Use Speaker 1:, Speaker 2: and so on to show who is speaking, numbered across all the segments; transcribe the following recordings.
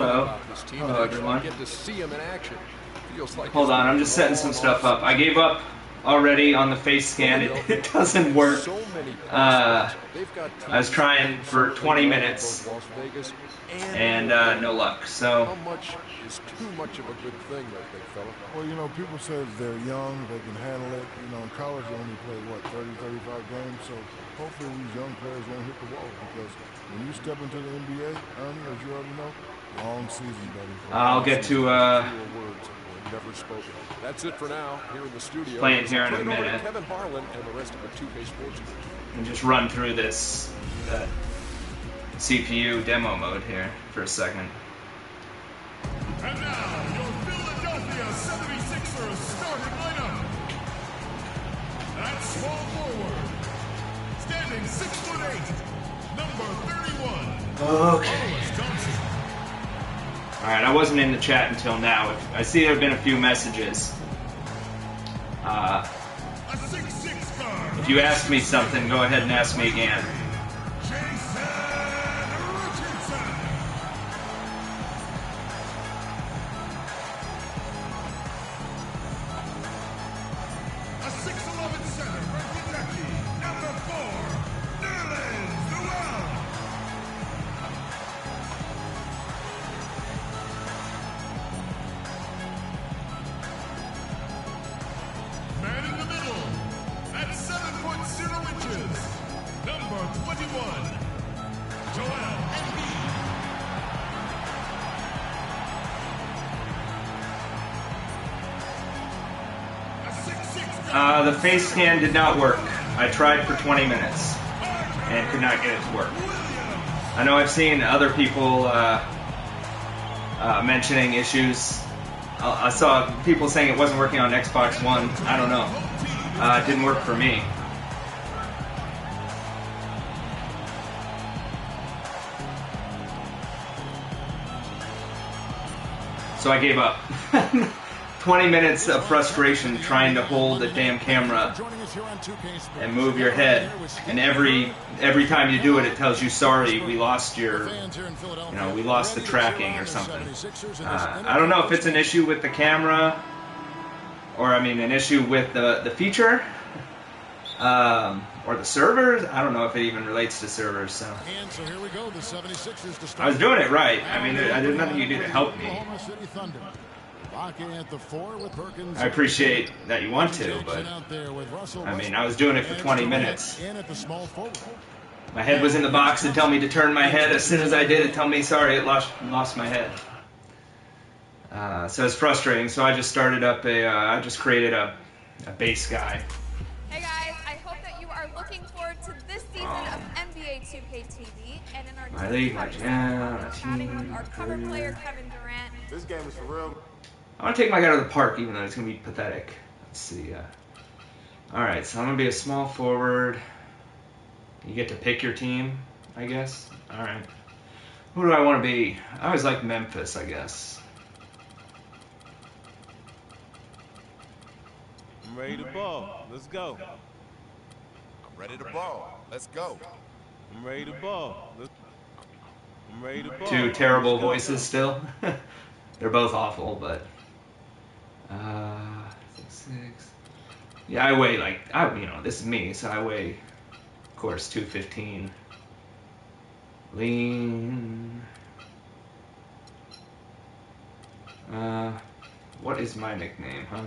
Speaker 1: Hello. Hello, everyone. Hold on, I'm just setting some stuff up. I gave up already on the face scan. It doesn't work. I was trying for 20 minutes and no luck. So.
Speaker 2: How much is too much of a good thing, that big fella?
Speaker 3: Well, you know, people say they're young, they can handle it. You know, in college they only play, what, 30, 35 games? So hopefully these young players won't hit the wall because when you step into the NBA, Ernie, as you already know, long season, buddy.
Speaker 1: I'll get to
Speaker 2: Never spoken. That's it for now. Here in the studio,
Speaker 1: playing here in a minute.
Speaker 2: Kevin Harlan and the rest of the 2K Sports.
Speaker 1: And just run through this CPU demo mode here for a second.
Speaker 4: And now, your Philadelphia 76ers starting lineup. At small forward, standing 6'8", number 31.
Speaker 1: Okay. Alright, I wasn't in the chat until now. I see there have been a few messages. If you asked me something, go ahead and ask me again. The face scan did not work. I tried for 20 minutes and could not get it to work. I know I've seen other people mentioning issues. I saw people saying it wasn't working on Xbox One. I don't know. It didn't work for me. So I gave up. 20 minutes of frustration trying to hold the damn camera and move your head, and every time you do it, it tells you, sorry, we lost your, we lost the tracking or something. I don't know if it's an issue with the camera, or an issue with the feature, or the servers. I don't know if it even relates to servers. So I was doing it right. There's nothing you do to help me. I appreciate that you want to, but I was doing it for 20 minutes. My head was in the box to tell me to turn my head. As soon as I did, it told me, sorry, it lost my head. So it's frustrating. So I just started up I just created a base guy.
Speaker 5: Hey guys, I hope that you are looking forward to this season of NBA 2K TV. And in our team, our cover player Kevin Durant.
Speaker 3: This game is for real.
Speaker 1: I want to take my guy to the park, even though it's going to be pathetic. Let's see. Alright, so I'm going to be a small forward. You get to pick your team, I guess. Alright. Who do I want to be? I always like Memphis, I guess.
Speaker 6: I'm ready to ball. Let's go.
Speaker 7: I'm ready to ball. Let's go.
Speaker 6: I'm ready to ball. I'm ready to ball.
Speaker 1: Two terrible voices still. They're both awful, but... 6'6". Yeah, I weigh this is me, so I weigh, of course, 215. Lean. What is my nickname, huh?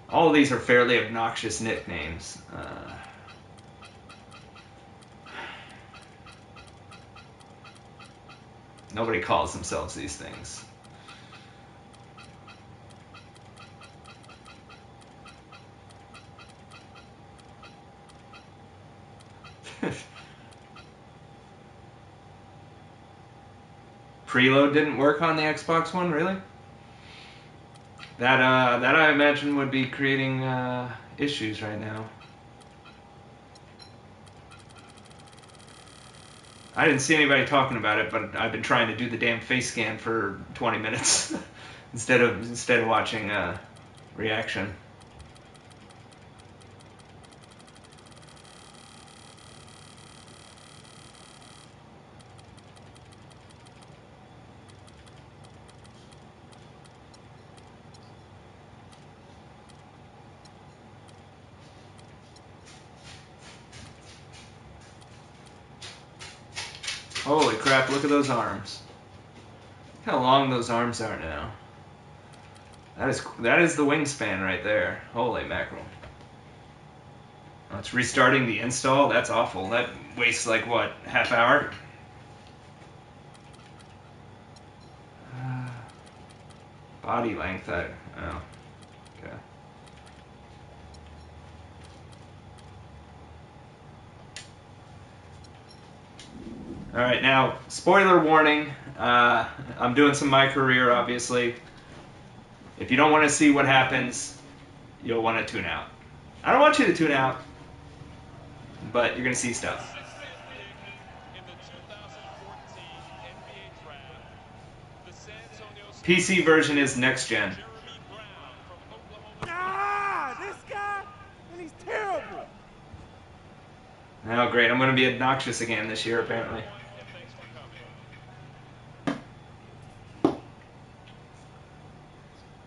Speaker 1: All of these are fairly obnoxious nicknames. Nobody calls themselves these things. Preload didn't work on the Xbox One, really? That I imagine would be creating issues right now. I didn't see anybody talking about it, but I've been trying to do the damn face scan for 20 minutes instead of watching reaction. Holy crap, look at those arms. Look how long those arms are now. That is the wingspan right there. Holy mackerel. Oh, it's restarting the install? That's awful. That wastes like, what, half hour? Body length, oh, okay. Alright, now, spoiler warning. I'm doing some MyCareer, obviously. If you don't want to see what happens, you'll want to tune out. I don't want you to tune out, but you're going to see stuff. PC version is next gen.
Speaker 8: Ah, this guy, and he's terrible.
Speaker 1: Oh, great. I'm going to be obnoxious again this year, apparently.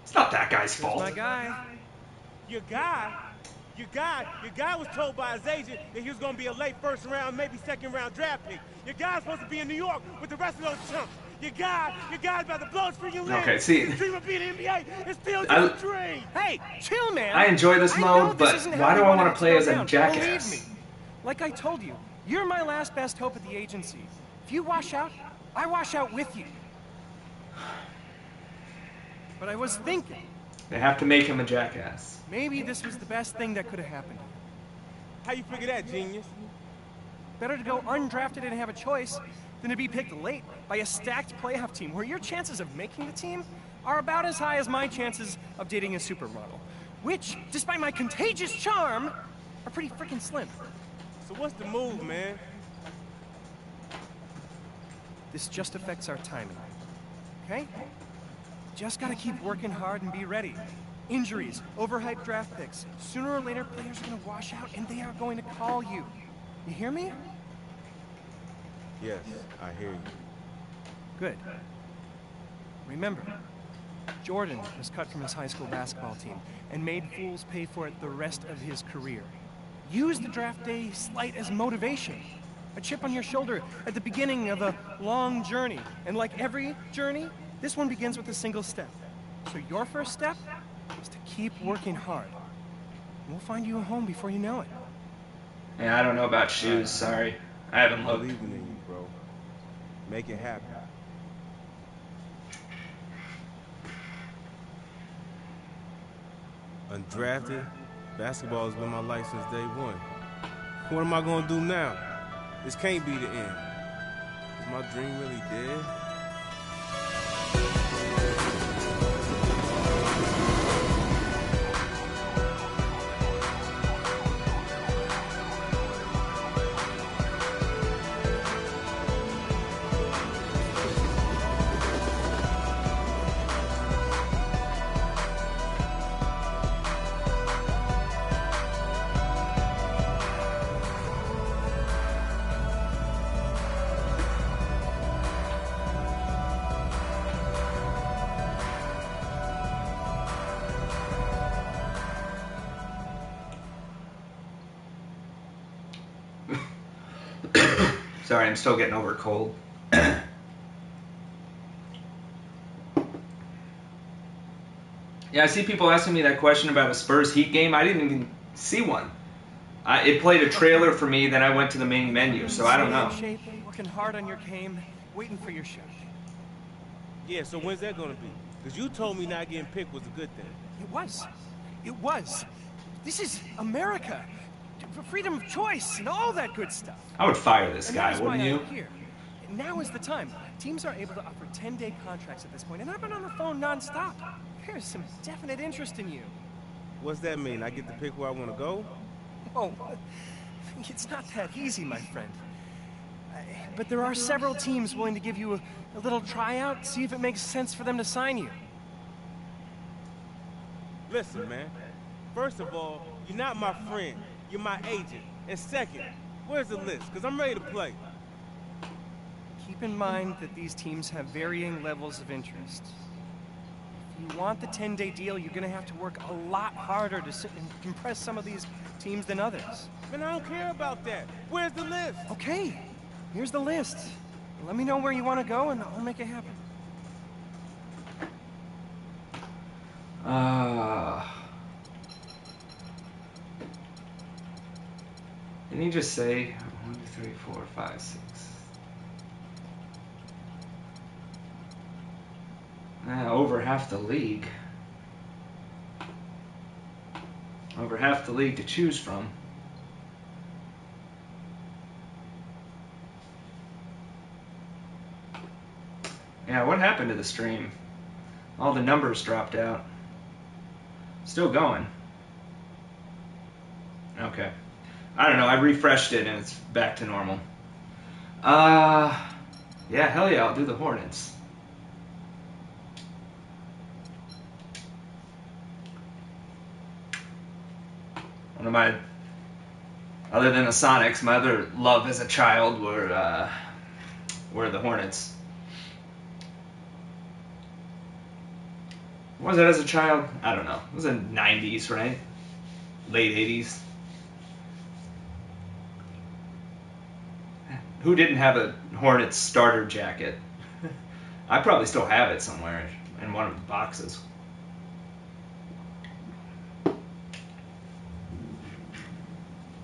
Speaker 1: It's not that guy's fault.
Speaker 8: My guy. Your guy was told by his agent that he was going to be a late first round, maybe second round draft pick. Your guy's supposed to be in New York with the rest of those chumps. Your guy's about to blow his freaking lid.
Speaker 1: Okay, see.
Speaker 8: His dream of being in the NBA is still just a dream. Hey, chill, man.
Speaker 1: I enjoy this mode, but why do I want to play as a jackass?
Speaker 9: Believe me. Like I told you, you're my last best hope at the agency. If you wash out, I wash out with you. But I was thinking.
Speaker 1: They have to make him a jackass.
Speaker 9: Maybe this was the best thing that could have happened.
Speaker 8: How you figure that, genius?
Speaker 9: Better to go undrafted and have a choice than to be picked late by a stacked playoff team where your chances of making the team are about as high as my chances of dating a supermodel, which, despite my contagious charm, are pretty freaking slim.
Speaker 8: So what's the move, man?
Speaker 9: This just affects our timing, okay? Just gotta keep working hard and be ready. Injuries, overhyped draft picks. Sooner or later, players are gonna wash out and they are going to call you. You hear me?
Speaker 8: Yes, I hear you.
Speaker 9: Good. Remember, Jordan was cut from his high school basketball team and made fools pay for it the rest of his career. Use the draft day slight as motivation. A chip on your shoulder at the beginning of a long journey. And like every journey, this one begins with a single step. So your first step is to keep working hard. And we'll find you a home before you know it.
Speaker 1: Yeah, I don't know about shoes, sorry. I haven't looked.
Speaker 8: Believing in you, bro. Make it happen. Undrafted, basketball has been my life since day one. What am I gonna do now? This can't be the end. Is my dream really dead?
Speaker 1: Sorry, I'm still getting over a cold. Yeah, I see people asking me that question about a Spurs Heat game. I didn't even see one. It played a trailer for me, then I went to the main menu, so I don't know.
Speaker 9: Shape, working hard on your game, waiting for your shot.
Speaker 8: Yeah, so when's that gonna be? Because you told me not getting picked was a good thing.
Speaker 9: It was. It was. This is America. Freedom of choice and all that good stuff.
Speaker 1: I would fire this
Speaker 9: And
Speaker 1: guy,
Speaker 9: that is why
Speaker 1: wouldn't you?
Speaker 9: I'm here. Now is the time. Teams are able to offer 10-day contracts at this point, and I've been on the phone non-stop. There's some definite interest in you.
Speaker 8: What's that mean? I get to pick where I want to go?
Speaker 9: Oh, it's not that easy, my friend. But there are several teams willing to give you a little tryout, see if it makes sense for them to sign you.
Speaker 8: Listen, man. First of all, you're not my friend. You're my agent. And second, where's the list? Because I'm ready to play.
Speaker 9: Keep in mind that these teams have varying levels of interest. If you want the 10-day deal, you're going to have to work a lot harder to impress some of these teams than others.
Speaker 8: Man, I don't care about that. Where's the list?
Speaker 9: Okay, here's the list. Let me know where you want to go, and I'll make it happen.
Speaker 1: Didn't he just say 1, 2, 3, 4, 5, 6? Over half the league. Over half the league to choose from. Yeah, what happened to the stream? All the numbers dropped out. Still going. Okay. I don't know, I refreshed it and it's back to normal. Yeah, hell yeah, I'll do the Hornets. One of my, other than the Sonics, my other love as a child were the Hornets. What was it as a child? I don't know. It was in the 90s, right? Late 80s. Who didn't have a Hornets starter jacket? I probably still have it somewhere in one of the boxes.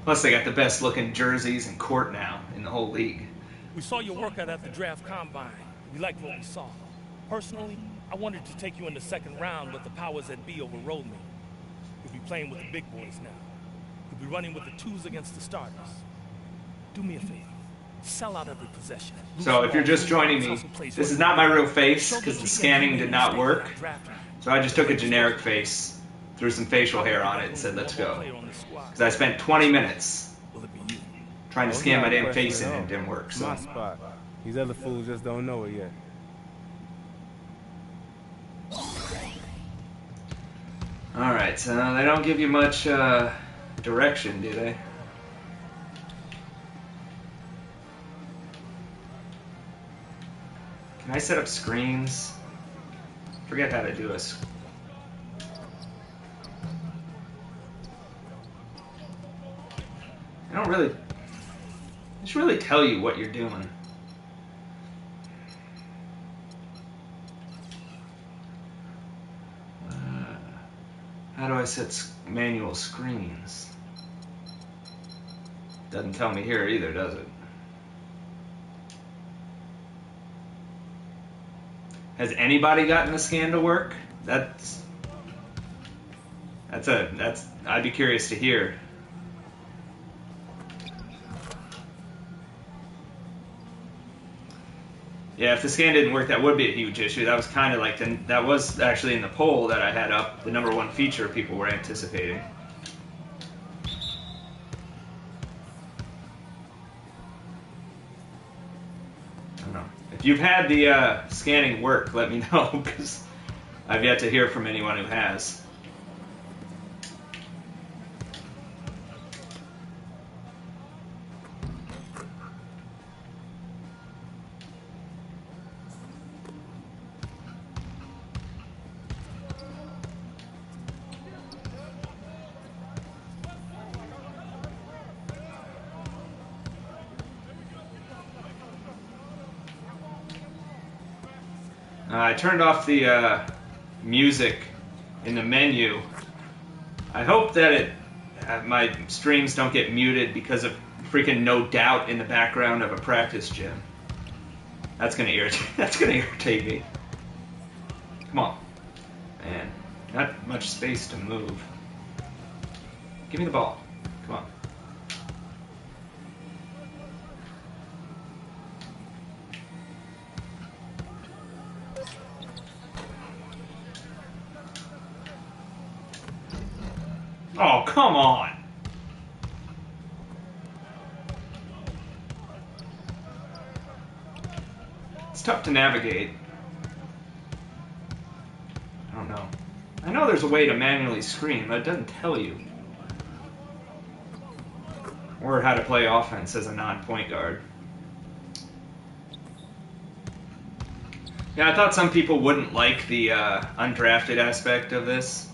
Speaker 1: Plus, they got the best looking jerseys and court now in the whole league.
Speaker 10: We saw your workout at the draft combine. We liked what we saw. Personally, I wanted to take you in the second round, but the powers that be overrode me. You'll be playing with the big boys now. You'll be running with the twos against the starters. Do me a favor. Sell out every possession.
Speaker 1: So if you're just joining me, this is not my real face because the scanning did not work. So I just took a generic face, threw some facial hair on it, and said, let's go. Because I spent 20 minutes trying to scan my damn face in and it didn't work. So.
Speaker 8: My spot. These other fools just don't know it yet.
Speaker 1: Alright, so they don't give you much direction, do they? Can I set up screens? Forget how to do this. I don't really... I should really tell you what you're doing. How do I set manual screens? Doesn't tell me here either, does it? Has anybody gotten the scan to work? I'd be curious to hear. Yeah, if the scan didn't work, that would be a huge issue. That was kind of like that was actually in the poll that I had up, the #1 feature people were anticipating. I don't know. If you've had the scanning work, let me know, because I've yet to hear from anyone who has. I turned off the music in the menu. I hope that my streams don't get muted because of freaking No Doubt in the background of a practice gym. That's gonna irritate. That's gonna irritate me. Come on, man. Not much space to move. Give me the ball. Come on. Oh, come on. It's tough to navigate. I don't know. I know there's a way to manually screen, but it doesn't tell you. Or how to play offense as a non-point guard. Yeah, I thought some people wouldn't like the undrafted aspect of this.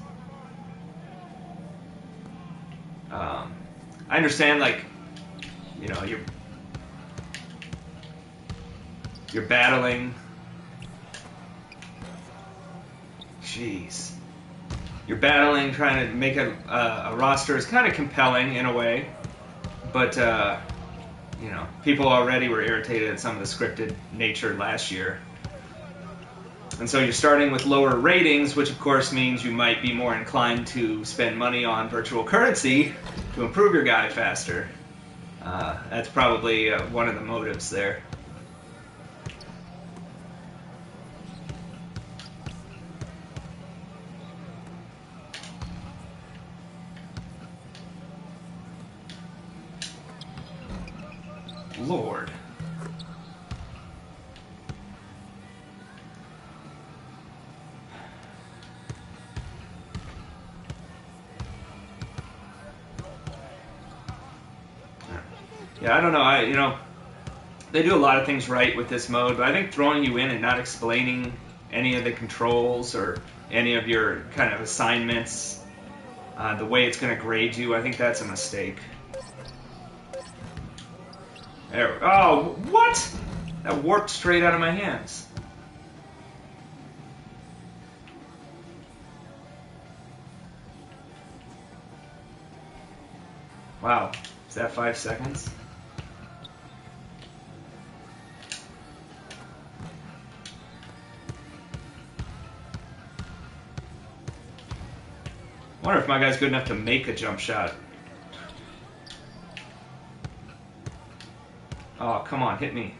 Speaker 1: I understand, like, you know, You're battling. Jeez. You're battling, trying to make a roster. It's kind of compelling in a way, but you know, people already were irritated at some of the scripted nature last year. And so you're starting with lower ratings, which of course means you might be more inclined to spend money on virtual currency to improve your guy faster. That's probably one of the motives there. Lord. Yeah, I don't know. You know, they do a lot of things right with this mode, but I think throwing you in and not explaining any of the controls or any of your kind of assignments, the way it's going to grade you, I think that's a mistake. There, oh, what? That warped straight out of my hands. Wow, is that 5 seconds? I wonder if my guy's good enough to make a jump shot. Oh, come on, hit me.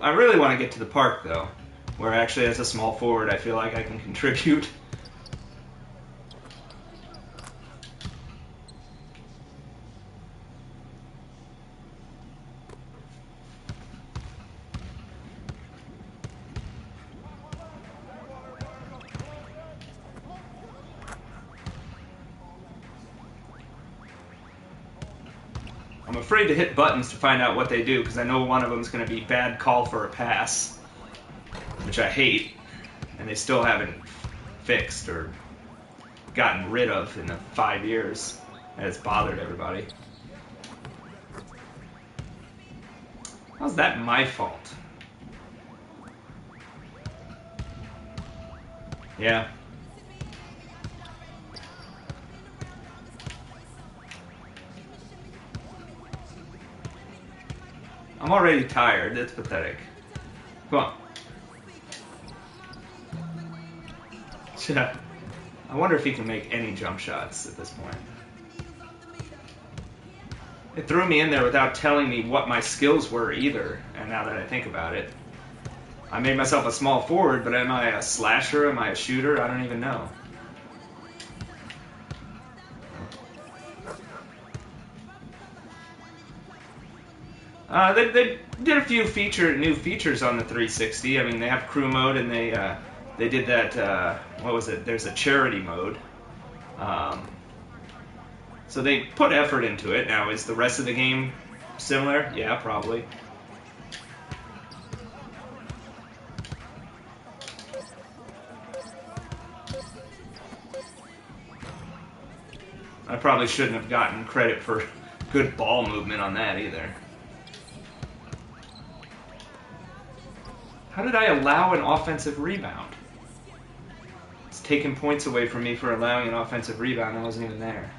Speaker 1: I really want to get to the park, though, where actually as a small forward I feel like I can contribute. I'm afraid to hit buttons to find out what they do, because I know one of them is going to be bad call for a pass, which I hate, and they still haven't fixed or gotten rid of in the 5 years that it's bothered everybody. How's that my fault? Yeah. I'm already tired. That's pathetic. Come on. Yeah. I wonder if he can make any jump shots at this point. It threw me in there without telling me what my skills were either, and now that I think about it. I made myself a small forward, but am I a slasher? Am I a shooter? I don't even know. They did a few new features on the 360. I mean, they have crew mode, and they did that. What was it? There's a charity mode. So they put effort into it. Now, is the rest of the game similar? Yeah, probably. I probably shouldn't have gotten credit for good ball movement on that either. How did I allow an offensive rebound? It's taking points away from me for allowing an offensive rebound. I wasn't even there.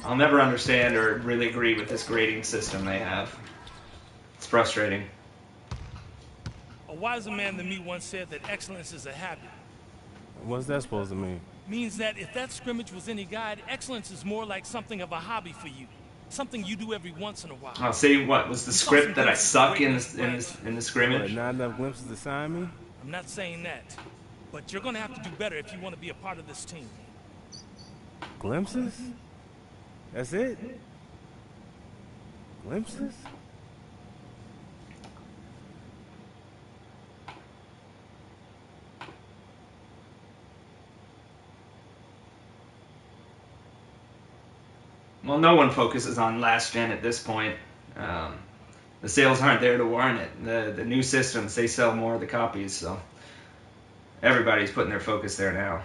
Speaker 1: I'll never understand or really agree with this grading system they have. It's frustrating.
Speaker 10: A wiser man than me once said that excellence is a habit.
Speaker 8: What's that supposed to mean?
Speaker 10: Means that if that scrimmage was any guide, excellence is more like something of a hobby for you. Something you do every once in a while.
Speaker 1: I'll say what was the script that I suck in the scrimmage?
Speaker 8: What, not enough glimpses to sign me?
Speaker 10: I'm not saying that, but you're gonna have to do better if you want to be a part of this team.
Speaker 8: Glimpses? That's it? Glimpses?
Speaker 1: Well, no one focuses on last gen at this point. The sales aren't there to warrant it. The new systems, they sell more of the copies, so Everybody's putting their focus there now.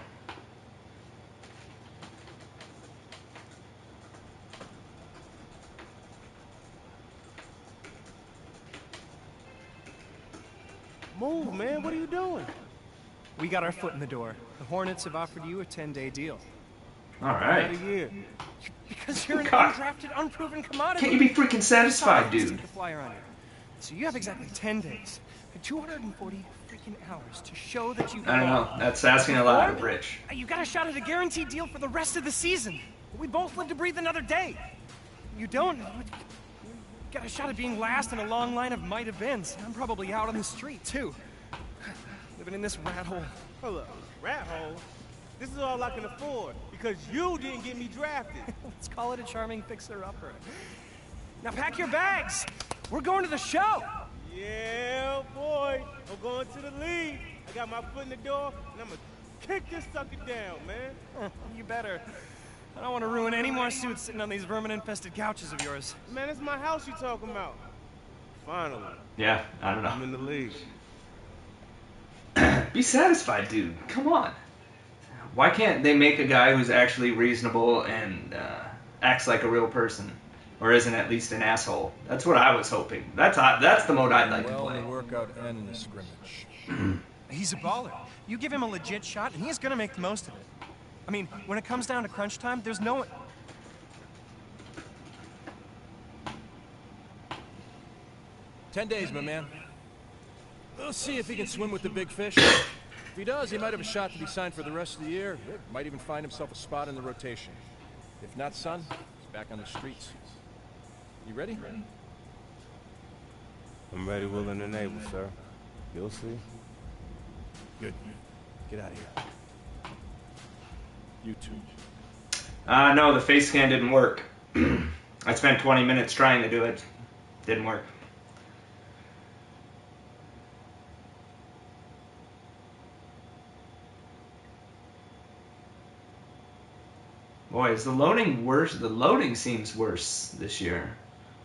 Speaker 8: Move, man. What are you doing?
Speaker 9: We got our foot in the door. The Hornets have offered you a 10-day deal.
Speaker 1: All right.
Speaker 8: Not a year.
Speaker 9: Because you're an
Speaker 1: God.
Speaker 9: undrafted, unproven commodity.
Speaker 1: Can't you be freaking satisfied,
Speaker 9: Let's
Speaker 1: dude?
Speaker 9: take the flyer on you. So you have exactly 10 days, 240 freaking hours to show that you.
Speaker 1: I don't know. That's asking a lot of Rich.
Speaker 9: You got a shot at a guaranteed deal for the rest of the season. We both live to breathe another day. You don't. You got a shot at being last in a long line of might have beens. I'm probably out on the street too, living in this rat hole.
Speaker 8: Hold up. Rat hole? This is all I can afford because you didn't get me drafted.
Speaker 9: Let's call it a charming fixer-upper. Now pack your bags. We're going to the show.
Speaker 8: Yeah, boy. I'm going to the league. I got my foot in the door, and I'm going to kick this sucker down, man.
Speaker 9: You better. I don't want to ruin any more suits sitting on these vermin-infested couches of yours.
Speaker 8: Man, it's my house you talking about. Finally.
Speaker 1: Yeah, I don't
Speaker 8: I'm
Speaker 1: know.
Speaker 8: in the league.
Speaker 1: Be satisfied, dude. Come on. Why can't they make a guy who's actually reasonable and acts like a real person? Or isn't at least an asshole? That's what I was hoping. That's the mode I'd like to
Speaker 11: Well,
Speaker 1: play.
Speaker 11: the workout and in the scrimmage.
Speaker 9: He's a baller. You give him a legit shot, and he's gonna make the most of it. I mean, when it comes down to crunch time, there's no one...
Speaker 11: 10 days, my man. We'll see if he can swim with the big fish. If he does, he might have a shot to be signed for the rest of the year. Might even find himself a spot in the rotation. If not, son, he's back on the streets. You ready?
Speaker 8: I'm ready, willing, and able, sir. You'll see.
Speaker 11: Good. Get out of here. You too.
Speaker 1: No, the face scan didn't work. I spent 20 minutes trying to do it. Didn't work. Boy, is the loading worse? The loading seems worse this year.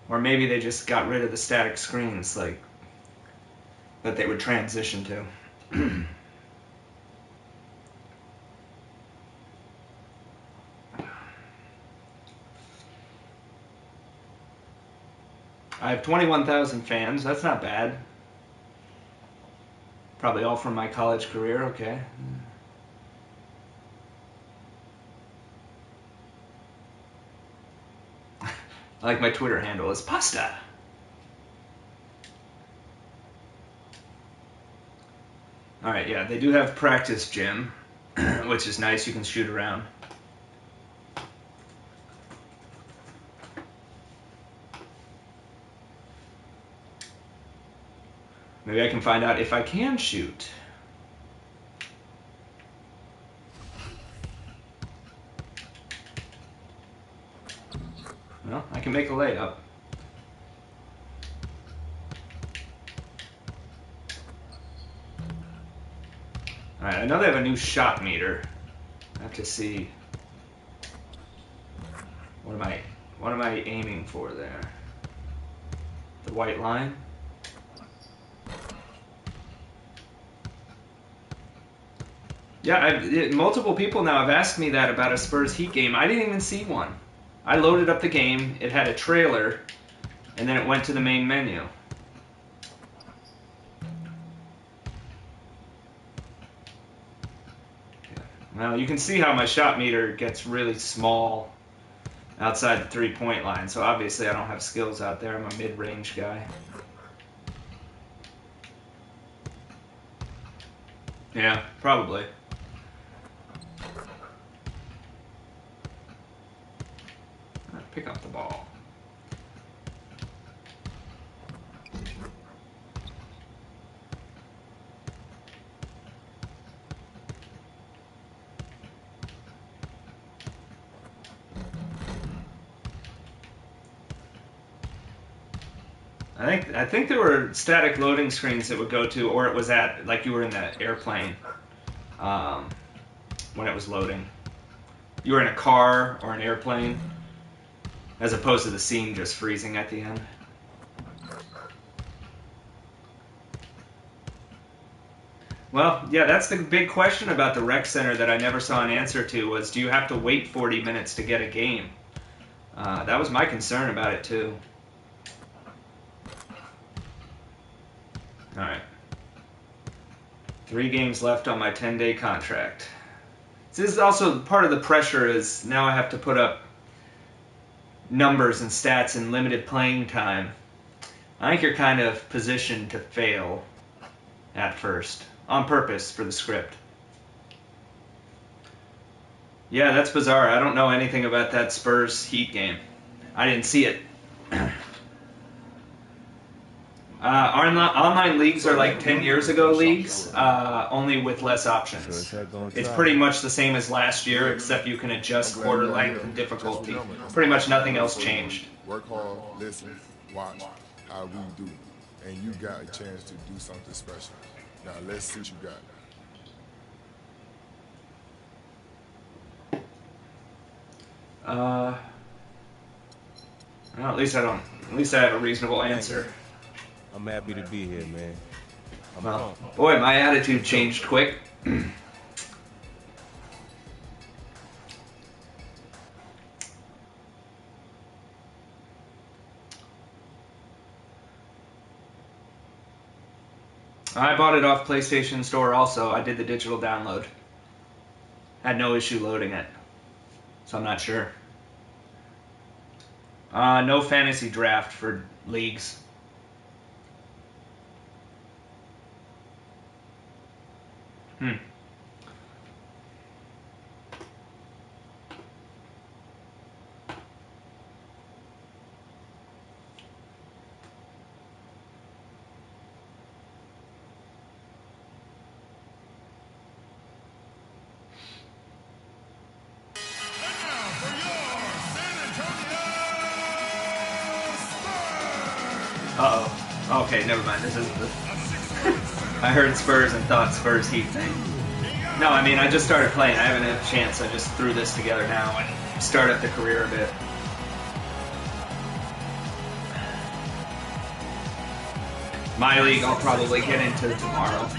Speaker 1: Or maybe they just got rid of the static screens, like, that they would transition to. I have 21,000 fans. That's not bad. Probably all from my college career. Okay. I like my Twitter handle is pasta. All right, yeah, they do have practice gym, which is nice. You can shoot around. Maybe I can find out if I can shoot. Well, I can make a layup. Alright, I know they have a new shot meter. I have to see. What am I aiming for there? The white line? Yeah, multiple people now have asked me that about a Spurs Heat game. I didn't even see one. I loaded up the game, it had a trailer, and then it went to the main menu. Well, you can see how my shot meter gets really small outside the three-point line, so obviously I don't have skills out there. I'm a mid-range guy. Yeah, probably. Pick up the ball. I think there were static loading screens that would go to, or it was at, like you were in the airplane when it was loading. You were in a car or an airplane, as opposed to the scene just freezing at the end. Well, yeah, that's the big question about the rec center that I never saw an answer to was, do you have to wait 40 minutes to get a game? That was my concern about it, too. All right. 3 games left on my 10-day contract. This is also part of the pressure is now I have to put up numbers and stats in limited playing time. I think you're kind of positioned to fail at first, on purpose for the script. Yeah, that's bizarre. I don't know anything about that Spurs Heat game. I didn't see it. Online leagues are like 10 years ago leagues, only with less options. It's pretty much the same as last year, except you can adjust quarter length and difficulty. Pretty much nothing else changed.
Speaker 3: Work hard, listen, watch how we do. And you got a chance to do something special. Now let's see what you got.
Speaker 1: Well, at least I have a reasonable answer.
Speaker 8: I'm happy to be here, man.
Speaker 1: Well, boy, my attitude changed quick. I bought it off PlayStation Store also. I did the digital download. Had no issue loading it. So I'm not sure. No fantasy draft for leagues. Uh-oh. Okay, never mind. This isn't the... I heard Spurs and thought Spurs Heat thing. No, I mean, I just started playing. I haven't had a chance. I just threw this together now and start up the career a bit. My league I'll probably get into tomorrow.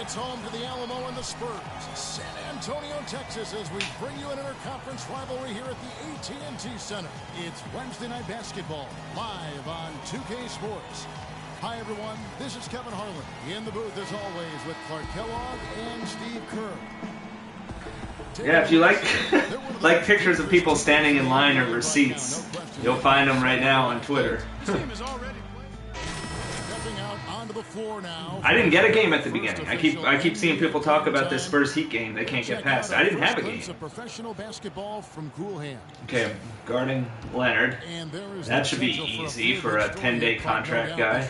Speaker 12: It's home to the Alamo and the Spurs, San Antonio, Texas, as we bring you an interconference rivalry here at the AT&T Center. It's Wednesday Night Basketball, live on 2K Sports. Hi, everyone. This is Kevin Harlan, in the booth, as always, with Clark Kellogg and Steve Kerr.
Speaker 1: Yeah, if you like pictures of people standing in line or receipts, you'll find them right now on Twitter. I didn't get a game at the beginning. I keep seeing people talk about this Spurs Heat game. They can't get past it. I didn't have a game. Okay, I'm guarding Leonard. That should be easy for a 10-day contract guy.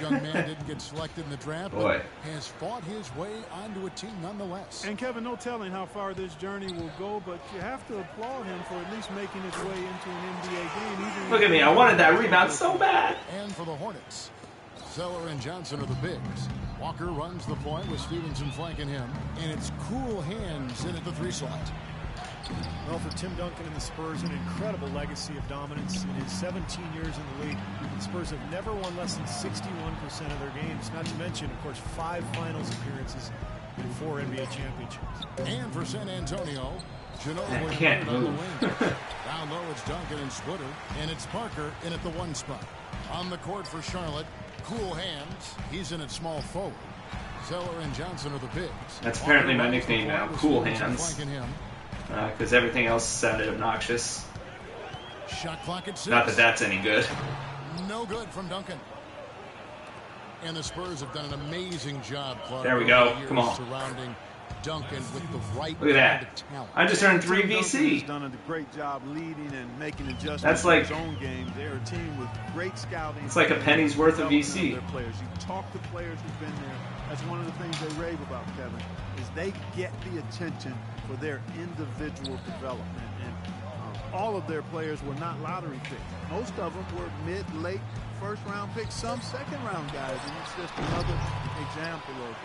Speaker 1: Boy.
Speaker 12: Has fought his way onto a team nonetheless.
Speaker 6: And Kevin, no telling how far this journey will go, but you have to applaud him for at least making his way into an NBA game.
Speaker 1: Look at me. I wanted that rebound so bad.
Speaker 12: And for the Hornets, Zeller and Johnson are the bigs. Walker runs the point with Stevenson flanking him, and it's cool hands in at the 3 slot.
Speaker 13: Well, for Tim Duncan and the Spurs, an incredible legacy of dominance. In his 17 years in the league, the Spurs have never won less than 61% of their games, not to mention, of course, 5 finals appearances and 4 NBA championships.
Speaker 12: And for San Antonio,
Speaker 1: I can't move.
Speaker 12: Down low, it's Duncan and Splitter, and it's Parker in at the 1 spot. On the court for Charlotte, cool hands. He's in at small forward. Zeller and Johnson are the bigs.
Speaker 1: That's apparently my nickname now, Cool Hands. Because everything else sounded obnoxious.
Speaker 12: Shot clock at 6.
Speaker 1: Not that that's any good.
Speaker 12: No good from Duncan. And the Spurs have done an amazing job, Clark.
Speaker 1: There we go. Come on.
Speaker 12: Surrounding Duncan with the right
Speaker 1: Look at that. I just earned 3 VC.
Speaker 6: Has done a great job leading and making adjustments.
Speaker 1: That's like
Speaker 6: his own game. They're a team with great scouting.
Speaker 1: It's like a penny's worth of VC.
Speaker 6: Their players. You talk to players who've been there. That's one of the things they rave about, Kevin, is they get the attention for their individual development. And all of their players were not lottery picks. Most of them were mid, late, first-round picks, some second-round guys, and it's just another example of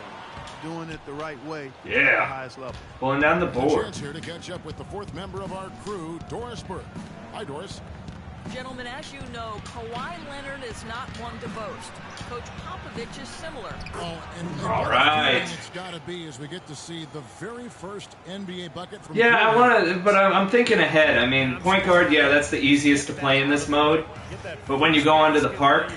Speaker 6: doing it the right way at the highest level.
Speaker 1: Pulling down the board.
Speaker 12: Chance here to catch up with the fourth member of our crew, Doris Burke. Hi, Doris.
Speaker 14: Gentlemen, as you know, Kawhi Leonard is not one to boast. Coach Popovich is similar.
Speaker 12: All
Speaker 1: right.
Speaker 12: It's got to be as we get to see the very first NBA bucket from.
Speaker 1: Yeah, I want to, but I'm thinking ahead. I mean, point guard, yeah, that's the easiest to play in this mode. But when you go onto the park,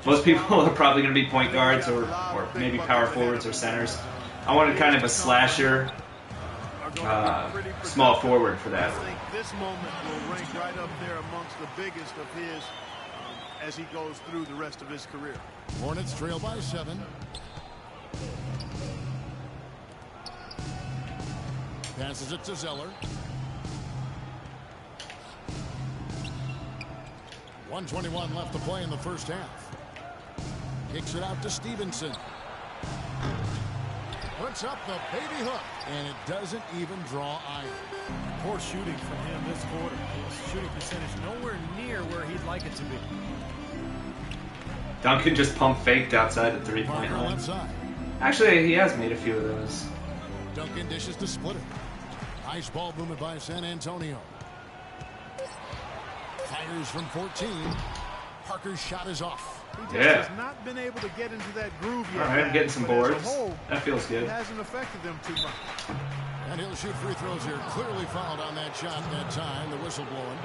Speaker 1: most people are probably going to be point guards or maybe power forwards or centers. I wanted kind of a slasher, small forward for that.
Speaker 6: I think this moment will rank right up there amongst the biggest of his as he goes through the rest of his career.
Speaker 12: Hornets trail by 7. Passes it to Zeller. 1:21 left to play in the first half. Kicks it out to Stevenson. Puts up the baby hook, and it doesn't even draw either.
Speaker 13: Poor shooting from him this quarter. His shooting percentage nowhere near where he'd like it to be.
Speaker 1: Duncan just pump faked outside the three-point line. Actually, he has made a few of those.
Speaker 12: Duncan dishes to Splitter. Nice ball movement by San Antonio. Fires from 14. Parker's shot is off.
Speaker 6: He just has not been able to get into that groove yet.
Speaker 1: All right, I'm getting some boards. That feels good.
Speaker 6: It hasn't affected them too much.
Speaker 12: And he'll shoot free throws here. Clearly fouled on that shot that time. The whistle blowing.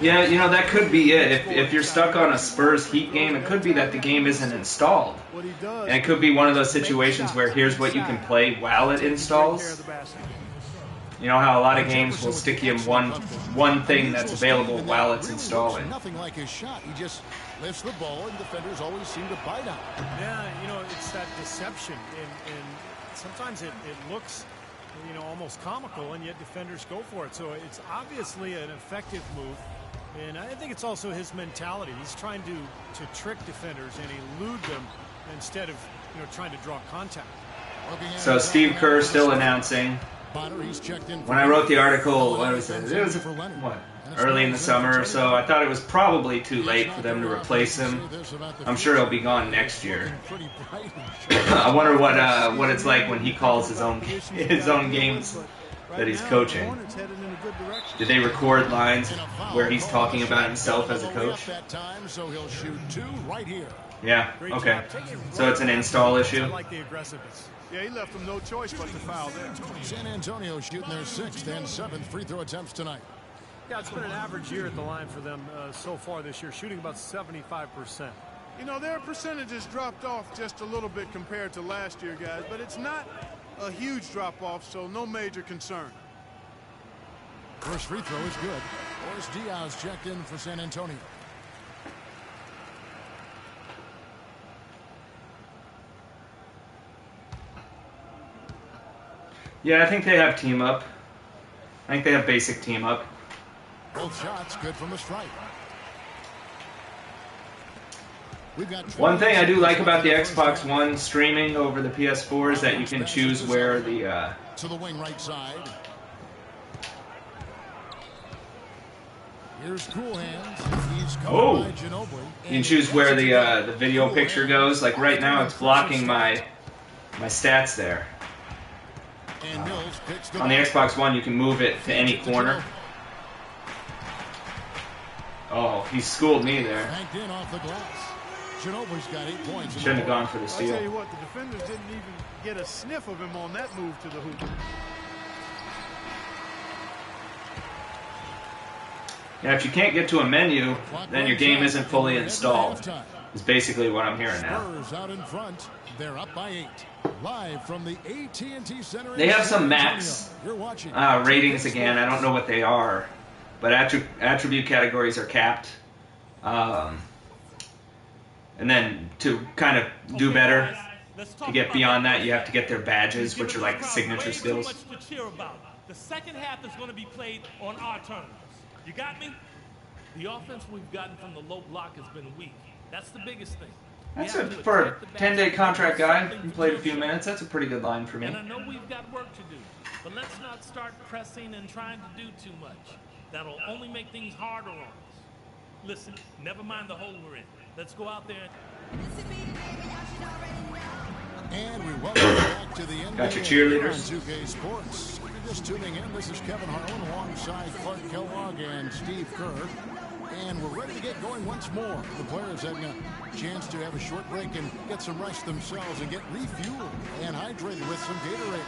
Speaker 1: Yeah, you know, that could be it. If you're stuck on a Spurs Heat game, it could be that the game isn't installed. And it could be one of those situations where here's what you can play while it installs. You know how a lot of games will stick you in one thing that's available while it's installing.
Speaker 12: Nothing like his shot. He just lifts the ball, and defenders always seem to bite on it.
Speaker 13: Yeah, you know, it's that deception, and sometimes it looks, you know, almost comical, and yet defenders go for it. So it's obviously an effective move, and I think it's also his mentality. He's trying to trick defenders and elude them instead of, you know, trying to draw contact.
Speaker 1: So Steve Kerr still announcing. When I wrote the article, what was it? It was early in the summer, so I thought it was probably too late for them to replace him. I'm sure he'll be gone next year. I wonder what it's like when he calls his own games that he's coaching. Did they record lines where he's talking about himself as a coach? Yeah, okay. So it's an install issue?
Speaker 6: Yeah, he left them no choice but to foul there.
Speaker 12: San Antonio shooting their 6th and 7th free throw attempts tonight.
Speaker 13: Yeah, it's been an average year at the line for them so far this year, shooting about 75%.
Speaker 6: You know, their percentages dropped off just a little bit compared to last year, guys, but it's not a huge drop-off, so no major concern.
Speaker 12: First free throw is good. Boris Diaz checked in for San Antonio.
Speaker 1: Yeah, I think they have team up. I think they have basic team up.
Speaker 12: Both shots good from the stripe.
Speaker 1: One thing I do like about the Xbox One streaming over the PS4 is that you can choose where the
Speaker 12: to the wing right side. Here's Cool Hands. He's
Speaker 1: oh, by Ginobili. You can choose where the video picture goes. Like right now, it's blocking my stats there. On the Xbox One, you can move it to any corner. Oh, he schooled me there. Shouldn't have gone for the steal.
Speaker 6: I'll tell you what, the defenders didn't even get a sniff of him on that move to the hoop.
Speaker 1: Yeah, if you can't get to a menu, then your game isn't fully installed. Is basically what I'm hearing now.
Speaker 12: Spurs out in front. They're up by 8. Live from the AT&T Center.
Speaker 1: They have some max ratings again. I don't know what they are, but attribute categories are capped. And then to kind of do better, to get beyond that, you have to get their badges, which are like signature skills.
Speaker 10: The second half is going to be played on our terms. You got me? The offense we've gotten from the low block has been weak. That's the biggest thing.
Speaker 1: That's for a 10-day contract guy who played a few minutes. That's a pretty good line for me.
Speaker 10: And I know we've got work to do. But let's not start pressing and trying to do too much. That'll only make things harder on us. Listen, never mind the hole we're in. Let's go out there
Speaker 12: and we welcome you back to the NBA.
Speaker 1: Got your cheerleaders.
Speaker 12: On 2K Sports. If you're just tuning in, this is Kevin Harlan alongside Clark Kellogg and Steve Kerr. And we're ready to get going once more. The players having a chance to have a short break and get some rest themselves and get refueled and hydrated with some Gatorade.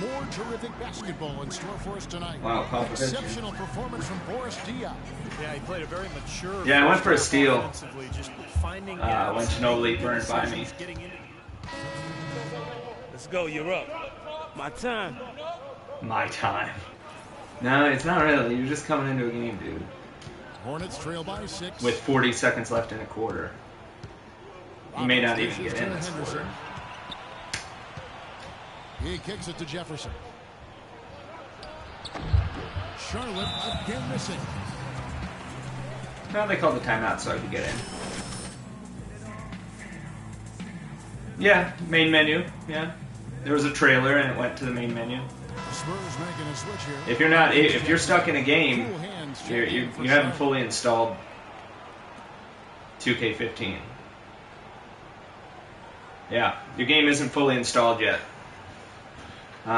Speaker 12: More terrific basketball in store for us tonight.
Speaker 1: Wow,
Speaker 12: exceptional performance from Boris Diaw.
Speaker 13: Yeah, he played a very mature.
Speaker 1: Yeah, I went for a steal.
Speaker 13: Just finding
Speaker 1: when Ginobili burned by me.
Speaker 10: Let's go, you're up.
Speaker 8: My time.
Speaker 1: My time. No, it's not really. You're just coming into a game, dude.
Speaker 12: Hornets trail by 6.
Speaker 1: With 40 seconds left in a quarter. You may not even get in this quarter.
Speaker 12: He kicks it to Jefferson. Charlotte again missing.
Speaker 1: No, they called the timeout so I could get in. Yeah, main menu. Yeah, there was a trailer and it went to the main menu.
Speaker 12: Spurs making a switch here.
Speaker 1: If you're stuck in a game, you haven't fully installed 2K15. Yeah, your game isn't fully installed yet.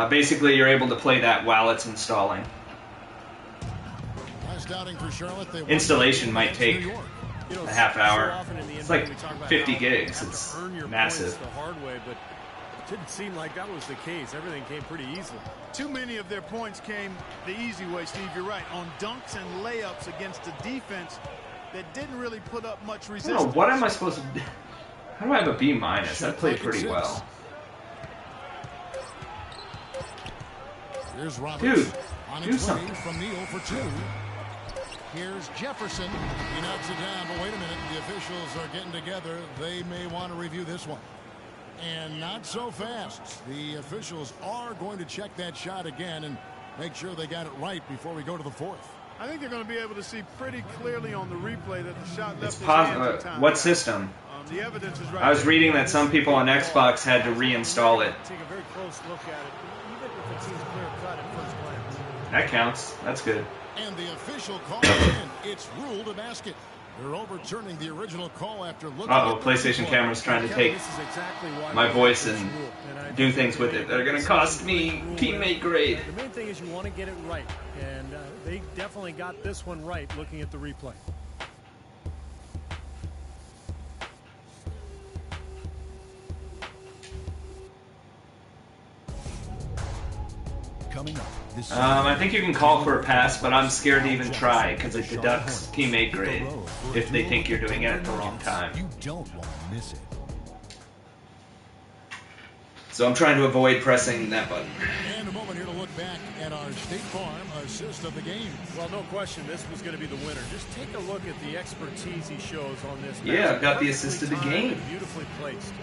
Speaker 1: Basically, you're able to play that while it's installing.
Speaker 12: Last outing for Charlotte,
Speaker 1: installation might take a half hour. It's like 50 gigs. It's massive.
Speaker 13: The hard way, but it didn't seem like that was the case. Everything came pretty easily.
Speaker 6: Too many of their points came the easy way, Steve. You're right. On dunks and layups against a defense that didn't really put up much resistance.
Speaker 1: I don't know, what am I supposed to do? How do I have a B-? I played pretty well.
Speaker 12: Here's
Speaker 1: Dude,
Speaker 12: do something. From Neal for 2. Here's Jefferson. He knocks it down, but wait a minute. The officials are getting together. They may want to review this one. And not so fast. The officials are going to check that shot again and make sure they got it right before we go to the 4th.
Speaker 6: I think they're going to be able to see pretty clearly on the replay that the shot left his
Speaker 1: hands. What system?
Speaker 6: The evidence is right.
Speaker 1: I was reading that some people on Xbox had to reinstall it.
Speaker 13: Take a very close look at it, even if it seems clear cut at first glance.
Speaker 1: That counts. That's good.
Speaker 12: And the official call in. It's ruled a basket. They're overturning the original call after looking at
Speaker 1: PlayStation camera's trying to take my voice and do things with it that are going to cost me teammate grade.
Speaker 13: The main thing is you want to get it right, and they definitely got this one right looking at the replay.
Speaker 12: Coming up.
Speaker 1: I think you can call for a pass, but I'm scared to even try because it deducts teammate grade if they think you're doing it at the wrong time.
Speaker 12: You don't want to miss it.
Speaker 1: So I'm trying to avoid pressing that button.
Speaker 12: And a moment here to look back at our State Farm assist of the game.
Speaker 13: Well, no question, this was going to be the winner. Just take a look at the expertise he shows on this.
Speaker 1: Yeah, I've got the assist of the game.
Speaker 13: Beautifully placed.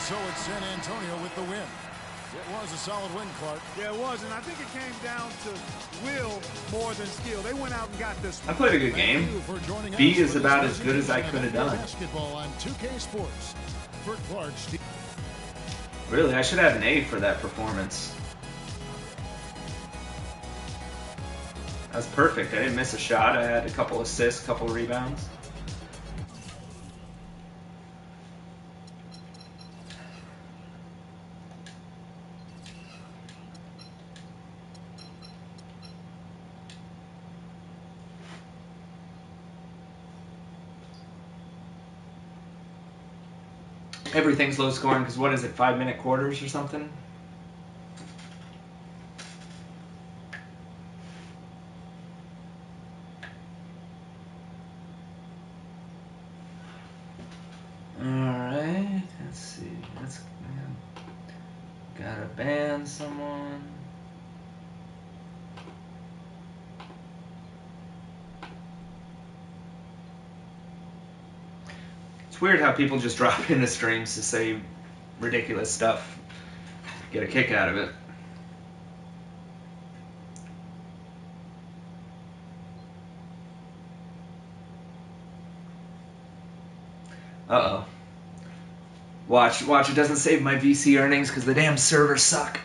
Speaker 12: So it's San Antonio with the win. It was a solid win, Clark.
Speaker 6: Yeah, it was, and I think it came down to will more than skill. They went out and got this one.
Speaker 1: I played a good game. B is about as good as I could have done.
Speaker 12: Basketball on 2K Sports. For Clark,
Speaker 1: really, I should have an A for that performance. That was perfect. I didn't miss a shot. I had a couple assists, a couple rebounds. Everything's low scoring because what is it, 5-minute quarters or something? Alright, let's see. Gotta ban someone. It's weird how people just drop into streams to say ridiculous stuff. get a kick out of it. Uh-oh. Watch, it doesn't save my VC earnings because the damn servers suck.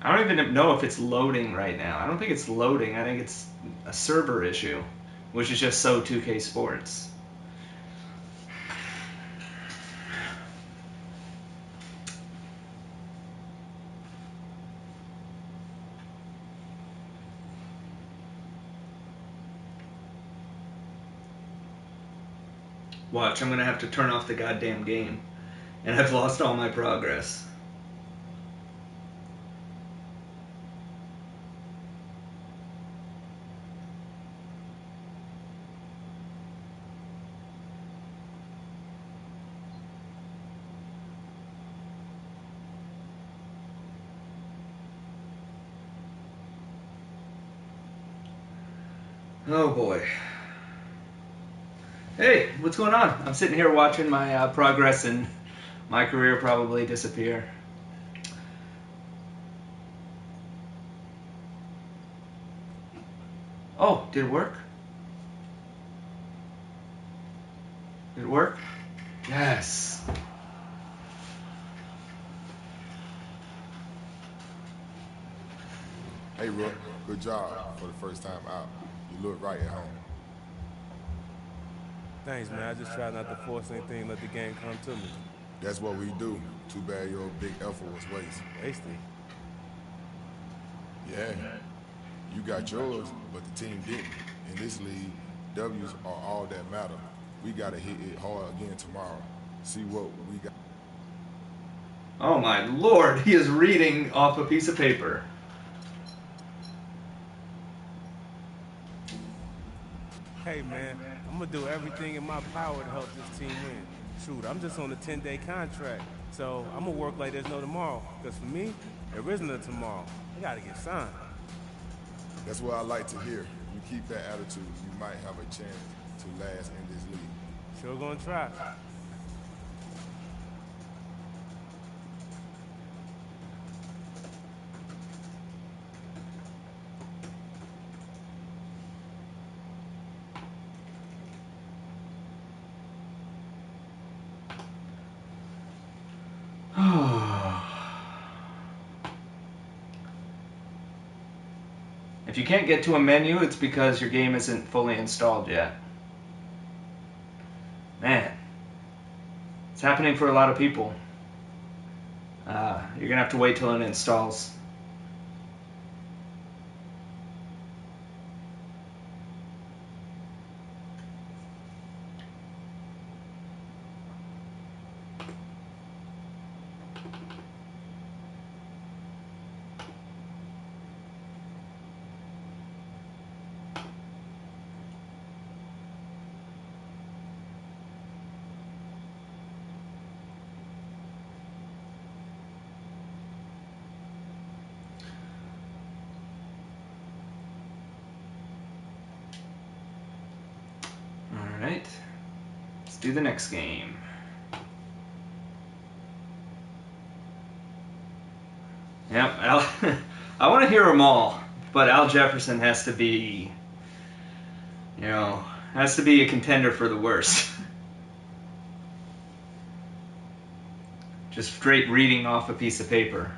Speaker 1: I don't even know if it's loading right now. I don't think it's loading. I think it's a server issue, which is just so 2K Sports. Watch, I'm going to have to turn off the goddamn game. And I've lost all my progress. Oh boy. Hey, what's going on? I'm sitting here watching my progress and my career probably disappear. Oh, did it work? Did it work? Yes.
Speaker 3: Hey, Rook, good job for the first time out. You look right at home.
Speaker 8: Thanks, man. I just try not to force anything, let the game come to me.
Speaker 3: That's what we do. Too bad your big effort was
Speaker 8: wasted.
Speaker 3: Yeah, you got yours, but the team didn't. In this league, W's are all that matter. We got to hit it hard again tomorrow. See what we got.
Speaker 1: Oh my lord, he is reading off a piece of paper.
Speaker 8: Hey, man, I'm going to do everything in my power to help this team win. Shoot, I'm just on a 10-day contract, so I'm going to work like there's no tomorrow. Because for me, there isn't a tomorrow. I got to get signed.
Speaker 3: That's what I like to hear. If you keep that attitude, you might have a chance to last in this league.
Speaker 8: Sure going to try.
Speaker 1: If you can't get to a menu, it's because your game isn't fully installed yet. Man, it's happening for a lot of people. You're gonna have to wait till it installs. Alright, let's do the next game. Yep, I want to hear them all, but Al Jefferson has to be, has to be a contender for the worst. Just straight reading off a piece of paper.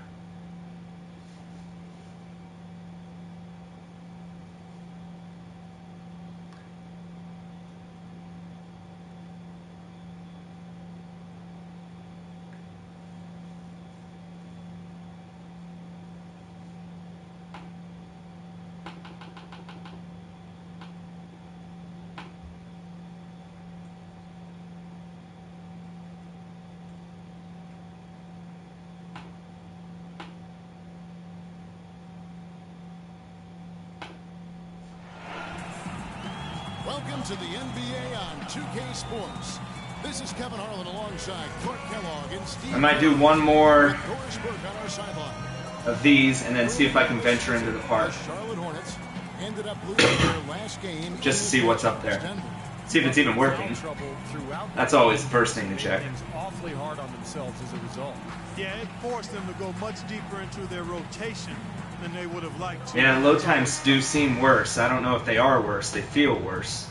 Speaker 12: Welcome to the NBA on 2K Sports. This is Kevin Harlan alongside Clark Kellogg and Steve.
Speaker 1: I might do one more
Speaker 12: Doris Burke on our sideline.
Speaker 1: of these and then see if I can venture into the park.
Speaker 12: Charlotte Hornets ended up losing their last game
Speaker 1: just to see what's up there. See if it's even working. That's always the first thing to check.
Speaker 13: Awfully hard on themselves as a result. Yeah, it forced them to go much deeper into their rotation than they would have liked to.
Speaker 1: Yeah, low times do seem worse. I don't know if they are worse. They feel worse.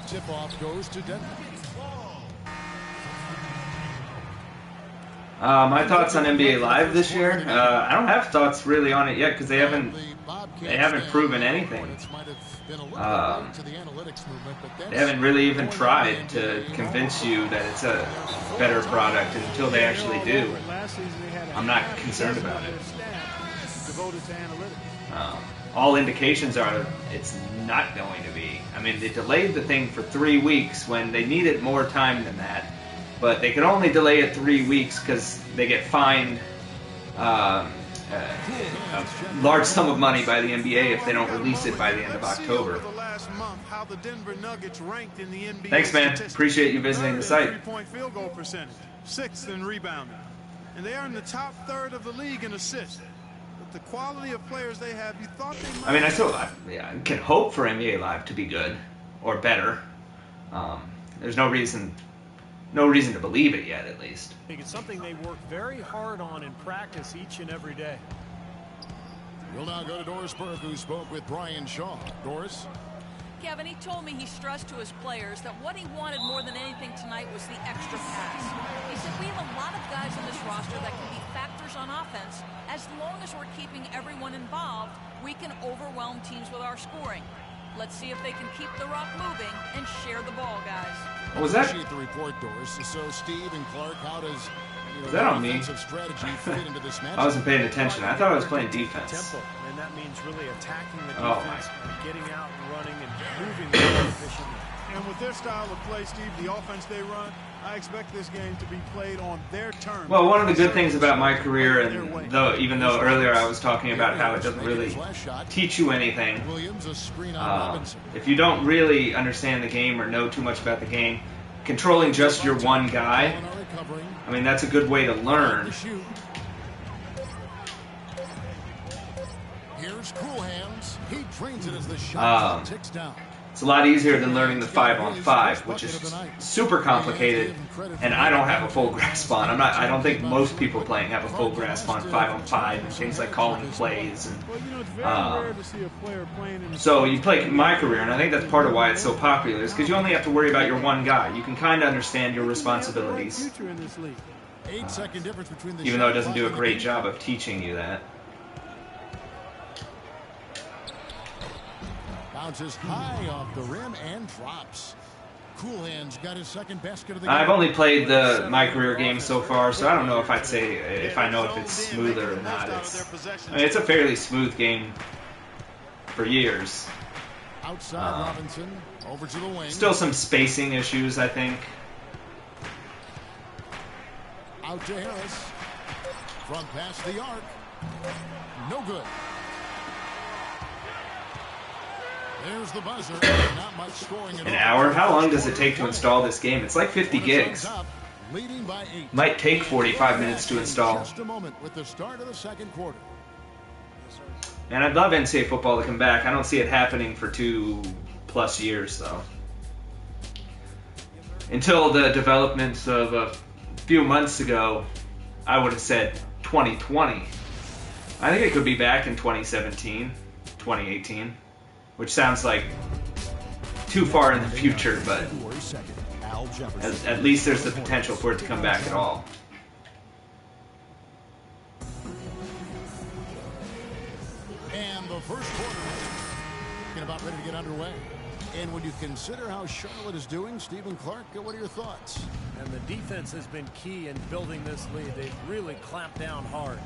Speaker 12: Tip-off goes to Denver.
Speaker 1: My thoughts on NBA Live this year? I don't have thoughts really on it yet because they haven't proven anything. They haven't really even tried to convince you that it's a better product. And until they actually do, I'm not concerned about it. All indications are it's not going to be. I mean, they delayed the thing for 3 weeks when they needed more time than that. But they can only delay it 3 weeks because they get fined a large sum of money by the NBA if they don't release it by the end of October. Thanks, man. Appreciate you visiting the site.
Speaker 6: Three-point field goal percentage, 6th in rebounding, and they are in the top third of the league in assists. With the quality of players they have, you thought they might.
Speaker 1: I mean, I can hope for NBA Live to be good or better. There's no reason to believe it yet, at least.
Speaker 13: I think it's something they work very hard on in practice each and every day.
Speaker 12: We'll now go to Doris Burke, who spoke with Brian Shaw. Doris?
Speaker 14: Kevin, he told me he stressed to his players that what he wanted more than anything tonight was the extra pass. He said, we have a lot of guys on this roster that can be factors on offense. As long as we're keeping everyone involved, we can overwhelm teams with our scoring. Let's see if they can keep the rock moving and share the ball, guys.
Speaker 1: What was that?
Speaker 12: Appreciate the report, Doris. So, Steve and Clark, how does
Speaker 1: is that on me?
Speaker 12: strategy fit into this match?
Speaker 1: I wasn't paying attention. I thought I was playing defense.
Speaker 13: Tempo, and that means really attacking the defense, getting out and running and moving the ball efficiently.
Speaker 6: And with their style of play, Steve, the offense they run, I expect this game to be played on their terms.
Speaker 1: Well, one of the good things about MyCareer, and even though earlier I was talking about how it doesn't really teach you anything, if you don't really understand the game or know too much about the game, controlling just your one guy, I mean, that's a good way to learn.
Speaker 12: Here's Cool Hands. He trains it as the shot ticks down.
Speaker 1: It's a lot easier than learning the 5-on-5, which is super complicated, and I don't have a full grasp on. I don't think most people playing have a full grasp on 5-on-5 and things like calling plays. So you play MyCareer, and I think that's part of why it's so popular, is because you only have to worry about your one guy. You can kind of understand your responsibilities, even though it doesn't do a great job of teaching you that.
Speaker 12: Bounces high off the rim and drops. Cool Hands got his second basket of the game.
Speaker 1: I've only played the MyCareer game so far, so I don't know if I'd say if I know if it's smoother or not. It's a fairly smooth game for years.
Speaker 12: Outside Robinson, over to the wing.
Speaker 1: Still some spacing issues, I think.
Speaker 12: Out to Harris. From past the arc. No good. There's the buzzer. Not much scoring at all.
Speaker 1: An hour? How long does it take to install this game? It's like 50 gigs. Might take 45 minutes to install.
Speaker 12: Just a moment with the start of the second quarter.
Speaker 1: And I'd love NCAA football to come back. I don't see it happening for 2+ years, though. Until the developments of a few months ago, I would have said 2020. I think it could be back in 2017, 2018. Which sounds like too far in the future, but at least there's the potential for it to come back at all.
Speaker 12: And the first quarter is about ready to get underway. And when you consider how Charlotte is doing, Stephen Clark, what are your thoughts?
Speaker 13: And the defense has been key in building this lead. They've really clamped down hard.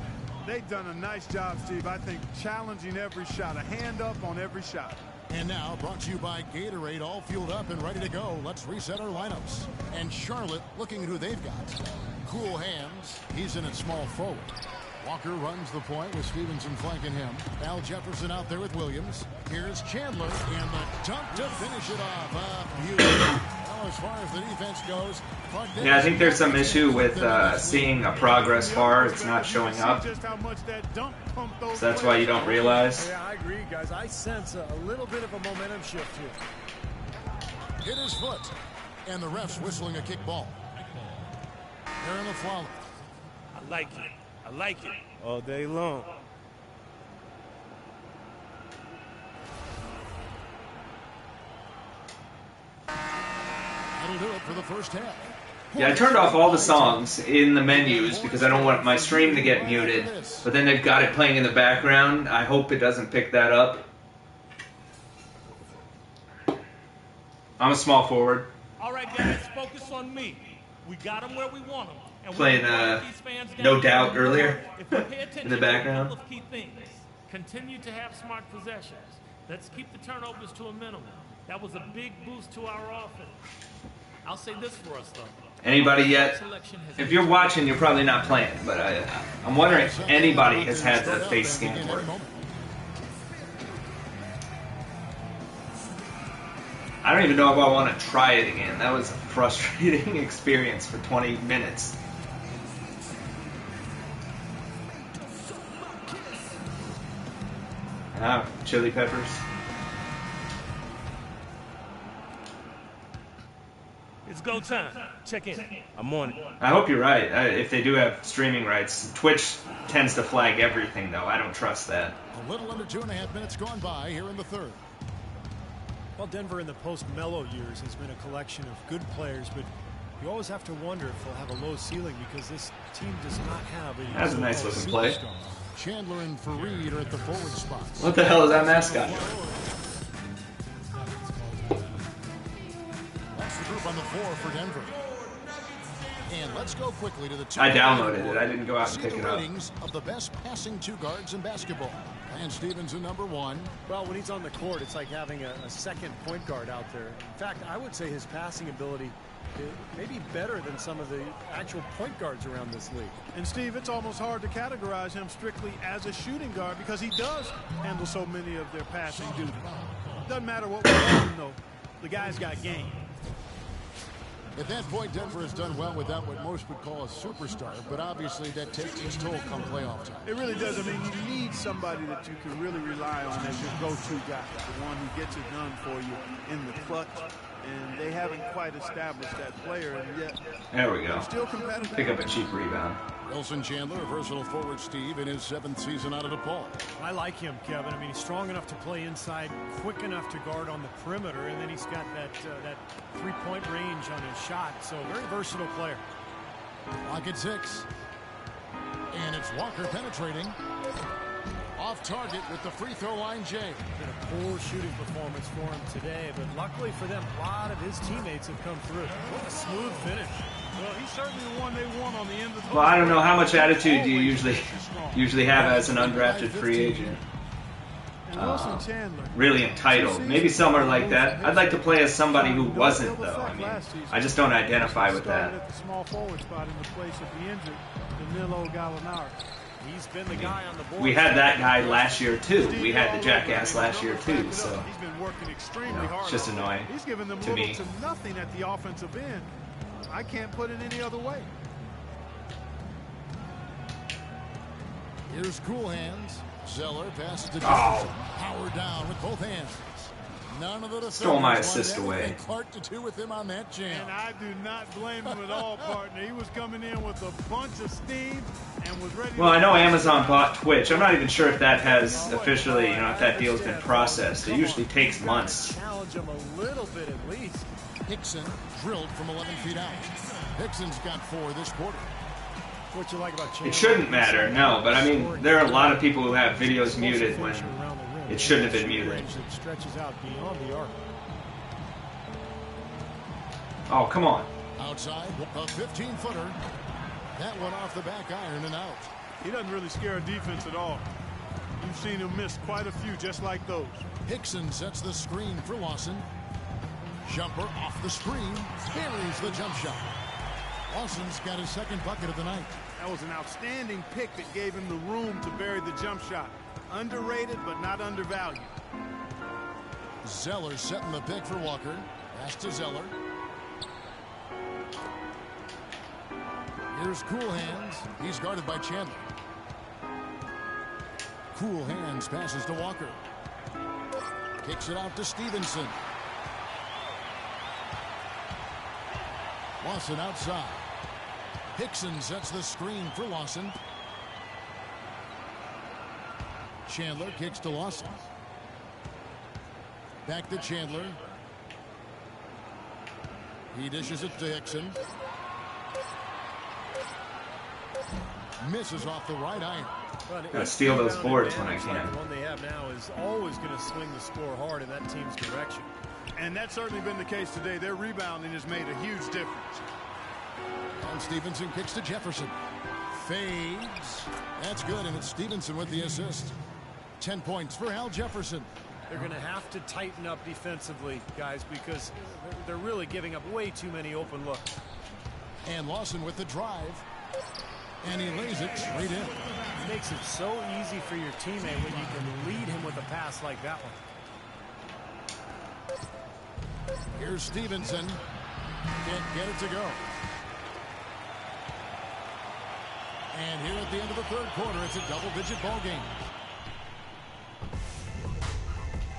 Speaker 6: They've done a nice job, Steve. I think challenging every shot, a hand up on every shot.
Speaker 12: And now brought to you by Gatorade, all fueled up and ready to go. Let's reset our lineups. And Charlotte looking at who they've got. Cool Hands, he's in at small forward. Walker runs the point with Stevenson flanking him. Al Jefferson out there with Williams. Here's Chandler, and the dunk to finish it off. Beautiful. Well, as far as the defense goes,
Speaker 1: yeah, I think there's some issue with seeing a progress bar. It's not showing up. So that's why you don't realize.
Speaker 13: Yeah, I agree, guys. I sense a little bit of a momentum shift here.
Speaker 12: Hit his foot, and the ref's whistling a kick ball. They're in the follow.
Speaker 10: I like it. I like it.
Speaker 8: All day long.
Speaker 12: That'll do it for the first half.
Speaker 1: Yeah, I turned off all the songs in the menus because I don't want my stream to get muted. But then they've got it playing in the background. I hope it doesn't pick that up. I'm a small forward.
Speaker 10: All right, guys, focus on me. We got them where we want them.
Speaker 1: Playing No Doubt earlier in the background.
Speaker 10: Of key things. Continue to have smart possessions. Let's keep the turnovers to a minimum. That was a big boost to our offense. I'll say this for us, though.
Speaker 1: Anybody yet? If you're watching, you're probably not playing, but I'm wondering if anybody has had the face scan work. I don't even know if I want to try it again. That was a frustrating experience for 20 minutes. Chili peppers.
Speaker 10: It's go time. Check in. I'm on it.
Speaker 1: I hope you're right. If they do have streaming rights, Twitch tends to flag everything, though. I don't trust that.
Speaker 12: A little under 2.5 minutes gone by here in the third.
Speaker 13: Well, Denver in the post-Melo years has been a collection of good players, but you always have to wonder if they'll have a low ceiling because this team does not have a...
Speaker 1: That's a nice looking play.
Speaker 12: Chandler and Fareed are at the forward spots.
Speaker 1: What the hell is that mascot?
Speaker 12: That's the group on the floor for Denver. And let's go quickly to the two.
Speaker 1: I downloaded it. I didn't go out and pick it up.
Speaker 12: Ratings of the best passing two guards in basketball. And Stevenson, #1.
Speaker 13: Well, when he's on the court, it's like having a second point guard out there. In fact, I would say his passing ability may be better than some of the actual point guards around this league.
Speaker 6: And Steve, it's almost hard to categorize him strictly as a shooting guard because he does handle so many of their passing duties. Doesn't matter what we're doing, though. The guy's got game.
Speaker 12: At that point, Denver has done well without what most would call a superstar, but obviously that takes its toll come playoff time.
Speaker 6: It really does. I mean, you need somebody that you can really rely on as your go-to guy, the one who gets it done for you in the clutch. And they haven't quite established that player, and yet
Speaker 1: there we go.
Speaker 6: Still competitive.
Speaker 1: Pick up a cheap rebound.
Speaker 12: Wilson Chandler, a versatile forward, Steve, in his 7th season out of DePaul.
Speaker 13: I like him, Kevin. I mean, he's strong enough to play inside, quick enough to guard on the perimeter, and then he's got that three-point range on his shot. So, very versatile player.
Speaker 12: Clock at 6. And it's Walker penetrating. Off target with the free throw line, Jay.
Speaker 13: Been a poor shooting performance for him today, but luckily for them, a lot of his teammates have come through. What a smooth finish.
Speaker 6: Well, he's certainly the one they want on the end of the...
Speaker 1: Well, I don't know how much attitude do you usually have as an undrafted free agent. Really entitled. Maybe somewhere like that. I'd like to play as somebody who wasn't, though. I mean, I just don't identify with that.
Speaker 6: At the small forward spot in the place of the injured, Danilo Gallinari.
Speaker 13: He's been the guy on the board.
Speaker 1: We had that guy last year, too. We had the jackass last year, too. So,
Speaker 6: he's been working extremely hard.
Speaker 1: It's just annoying.
Speaker 6: He's given them
Speaker 1: to me.
Speaker 6: To nothing at the offensive end. I can't put it any other way.
Speaker 12: Here's Cool Hands. Zeller passes to Jefferson. Power down with both hands. None of the
Speaker 1: stole my assist away.
Speaker 12: Clark to 2 with him on that jam.
Speaker 6: And I do not blame him at all, partner. He was coming in with a bunch of steam and was ready.
Speaker 1: Well, I know Amazon bought Twitch. I'm not even sure if that has officially, if that deal's been processed. It usually takes months.
Speaker 13: Challenge him a little bit at least.
Speaker 12: Hickson drilled from 11 feet out. Hickson's got 4 this quarter.
Speaker 13: What you like about
Speaker 1: it shouldn't matter, no, but I mean, there are a lot of people who have videos muted when it shouldn't have been muted.
Speaker 13: Stretches out beyond the arc.
Speaker 1: Oh, come on.
Speaker 12: Outside, a 15-footer. That one off the back iron and out.
Speaker 6: He doesn't really scare a defense at all. You've seen him miss quite a few just like those.
Speaker 12: Hickson sets the screen for Lawson. Jumper off the screen. Buries the jump shot. Lawson's got his 2nd bucket of the night.
Speaker 6: That was an outstanding pick that gave him the room to bury the jump shot. Underrated, but not undervalued.
Speaker 12: Zeller setting the pick for Walker. Pass to Zeller. Here's Cool Hands. He's guarded by Chandler. Cool Hands passes to Walker. Kicks it out to Stevenson. Lawson outside. Hickson sets the screen for Lawson. Chandler kicks to Lawson. Back to Chandler. He dishes it to Hickson. Misses off the right iron.
Speaker 1: Gotta steal those boards when I can.
Speaker 13: The one they have now is always going to swing the score hard in that team's direction.
Speaker 6: And that's certainly been the case today. Their rebounding has made a huge difference.
Speaker 12: And Stevenson kicks to Jefferson. Fades. That's good, and it's Stevenson with the assist. 10 points for Al Jefferson.
Speaker 13: They're going to have to tighten up defensively, guys, because they're really giving up way too many open looks.
Speaker 12: And Lawson with the drive. And he lays it straight in.
Speaker 13: It makes it so easy for your teammate when you can lead him with a pass like that one.
Speaker 12: Here's Stevenson. Can't get it to go. And here at the end of the third quarter, it's a double-digit ball game.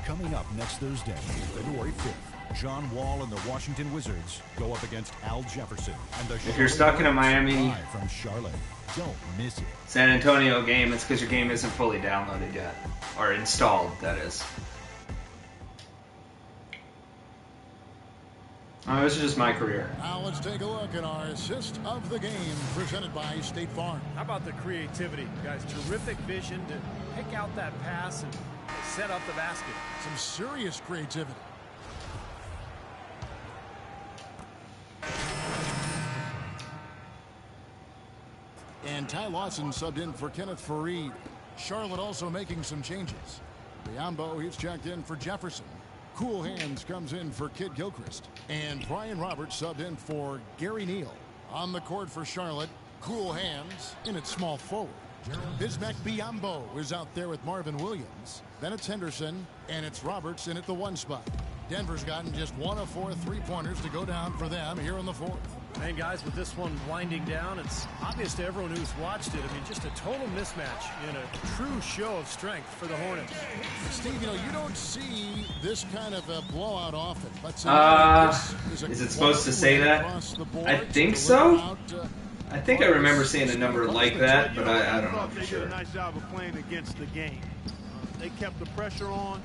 Speaker 15: Coming up next Thursday, February 5th, John Wall and the Washington Wizards go up against Al Jefferson. And the
Speaker 1: if you're stuck in a Miami
Speaker 15: from Charlotte, don't miss it.
Speaker 1: San Antonio game, it's because your game isn't fully downloaded yet. Or installed, that is. Oh, this is just MyCareer.
Speaker 12: Now let's take a look at our assist of the game presented by State Farm.
Speaker 13: How about the creativity, guys? Terrific vision to pick out that pass and set up the basket.
Speaker 12: Some serious creativity. And Ty Lawson subbed in for Kenneth Fareed. Charlotte also making some changes. Biombo, he's checked in for Jefferson. Cool Hands comes in for Kid Gilchrist. And Brian Roberts subbed in for Gary Neal. On the court for Charlotte, Cool Hands in at small forward. Bismack Biombo is out there with Marvin Williams. Then it's Henderson, and it's Roberts in at the one spot. Denver's gotten just 1 of 4 3-pointers to go down for them here in the fourth.
Speaker 13: And guys, with this one winding down, it's obvious to everyone who's watched it. I mean, just a total mismatch in a true show of strength for the Hornets.
Speaker 12: Steve, you know, you don't see this kind of a blowout often. But
Speaker 1: is it supposed to say that? I think so. I think I remember seeing a number like that, but I don't know for sure.
Speaker 6: They did a nice job of playing against the game. They kept the pressure on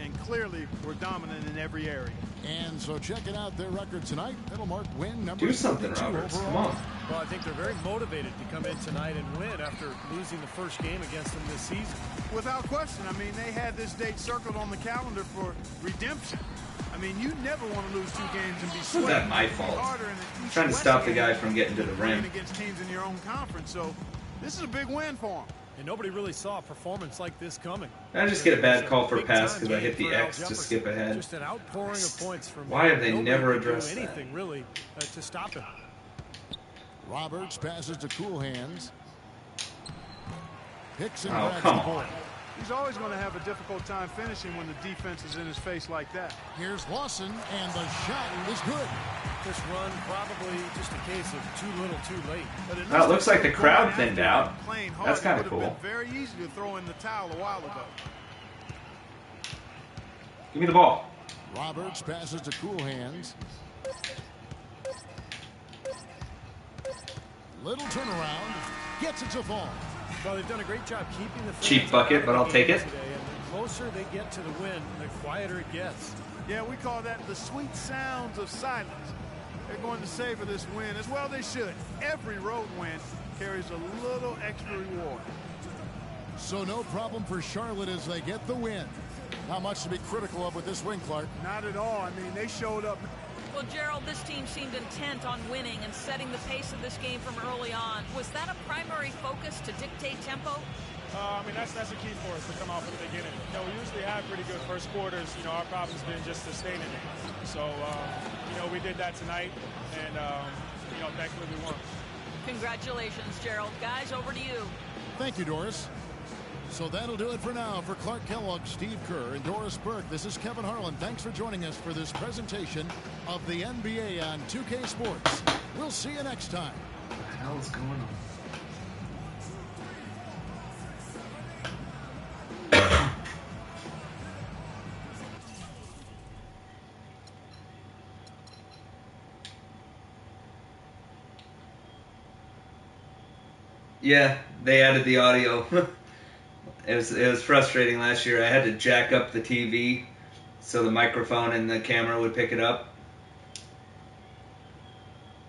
Speaker 6: and clearly were dominant in every area.
Speaker 12: And so checking out their record tonight, that'll mark win number
Speaker 1: 2 something, Roberts. Come on.
Speaker 13: Well, I think they're very motivated to come in tonight and win after losing the first game against them this season.
Speaker 6: Without question. I mean, they had this date circled on the calendar for redemption. I mean, you never want to lose 2 games and be sweating.
Speaker 1: Is that my fault? I'm trying to stop the guy from getting to the rim.
Speaker 6: Against teams in your own conference, so this is a big win for them.
Speaker 13: And nobody really saw a performance like this coming.
Speaker 1: I just get a bad call for a pass because I hit the X to skip ahead.
Speaker 13: Just an outpouring of points from
Speaker 1: Why have they never addressed that?
Speaker 13: Anything really to stop him.
Speaker 12: Roberts passes to Cool Hands. Hickson
Speaker 1: grabs the ball.
Speaker 6: He's always going to have a difficult time finishing when the defense is in his face like that.
Speaker 12: Here's Lawson, and the shot is good.
Speaker 13: This run probably just a case of too little, too late.
Speaker 1: Well, it looks like the crowd thinned out. That's kind of cool.
Speaker 6: Been very easy to throw in the towel a while ago.
Speaker 1: Give me the ball.
Speaker 12: Roberts passes to Cool Hands. Little turnaround, gets it to fall.
Speaker 13: Well, they've done a great job keeping the
Speaker 1: cheap bucket, but I'll take it.
Speaker 13: Today, and the closer they get to the win, the quieter it gets.
Speaker 6: Yeah, we call that the sweet sounds of silence. They're going to savor this win as well. They should. Every road win carries a little extra reward.
Speaker 12: So no problem for Charlotte as they get the win. Not much to be critical of with this win, Clark.
Speaker 6: Not at all. I mean, they showed up.
Speaker 14: Well, Gerald, this team seemed intent on winning and setting the pace of this game from early on. Was that a primary focus to dictate tempo?
Speaker 16: I mean, that's a key for us to come out from the beginning. You know, we usually have pretty good first quarters. You know, our problem's been just sustaining it. So, you know, we did that tonight, and, you know, thankfully we won.
Speaker 14: Congratulations, Gerald. Guys, over to you.
Speaker 12: Thank you, Doris. So that'll do it for now. For Clark Kellogg, Steve Kerr, and Doris Burke, this is Kevin Harlan. Thanks for joining us for this presentation of the NBA on 2K Sports. We'll see you next time.
Speaker 1: What the hell is going on? Yeah, they added the audio. It was frustrating last year. I had to jack up the TV so the microphone and the camera would pick it up.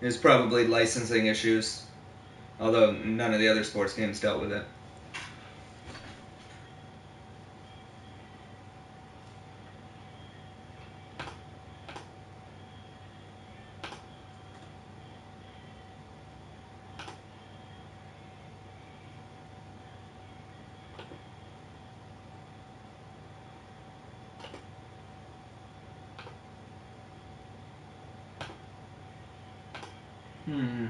Speaker 1: It was probably licensing issues, although none of the other sports games dealt with it. Hmm.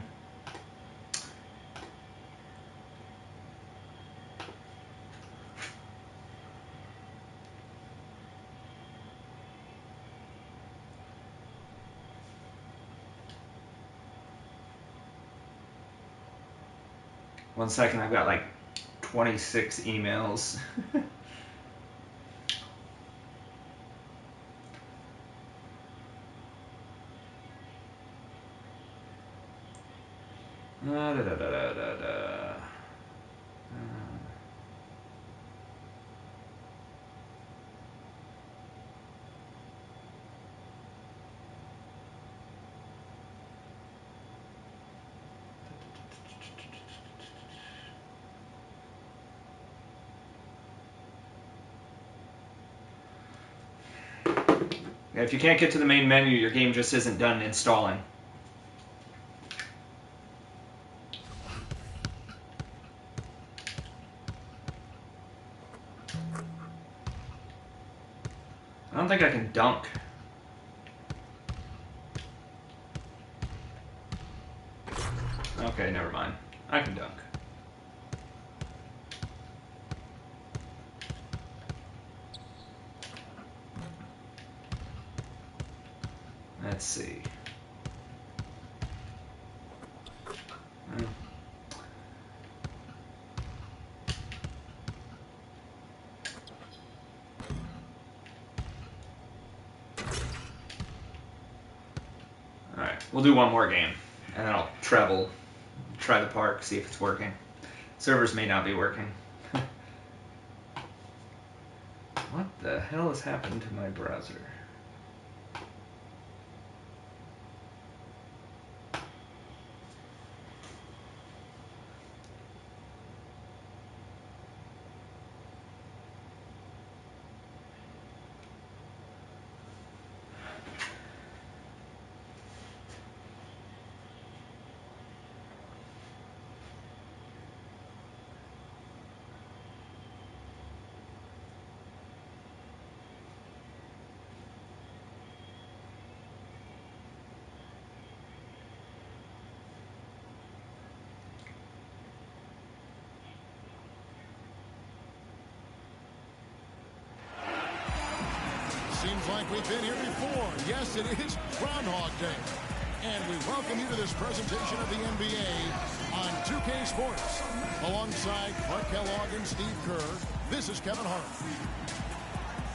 Speaker 1: 1 second, I've got like 26 emails. If you can't get to the main menu, your game just isn't done installing. I don't think I can dunk. Okay, never mind. I can dunk. Let's see. Alright, we'll do one more game, and then I'll travel, try the park, see if it's working. Servers may not be working. What the hell has happened to my browser?
Speaker 12: Seems like we've been here before. Yes, it is Groundhog Day. And we welcome you to this presentation of the NBA on 2K Sports. Alongside Clark Kellogg and Steve Kerr, this is Kevin Hart.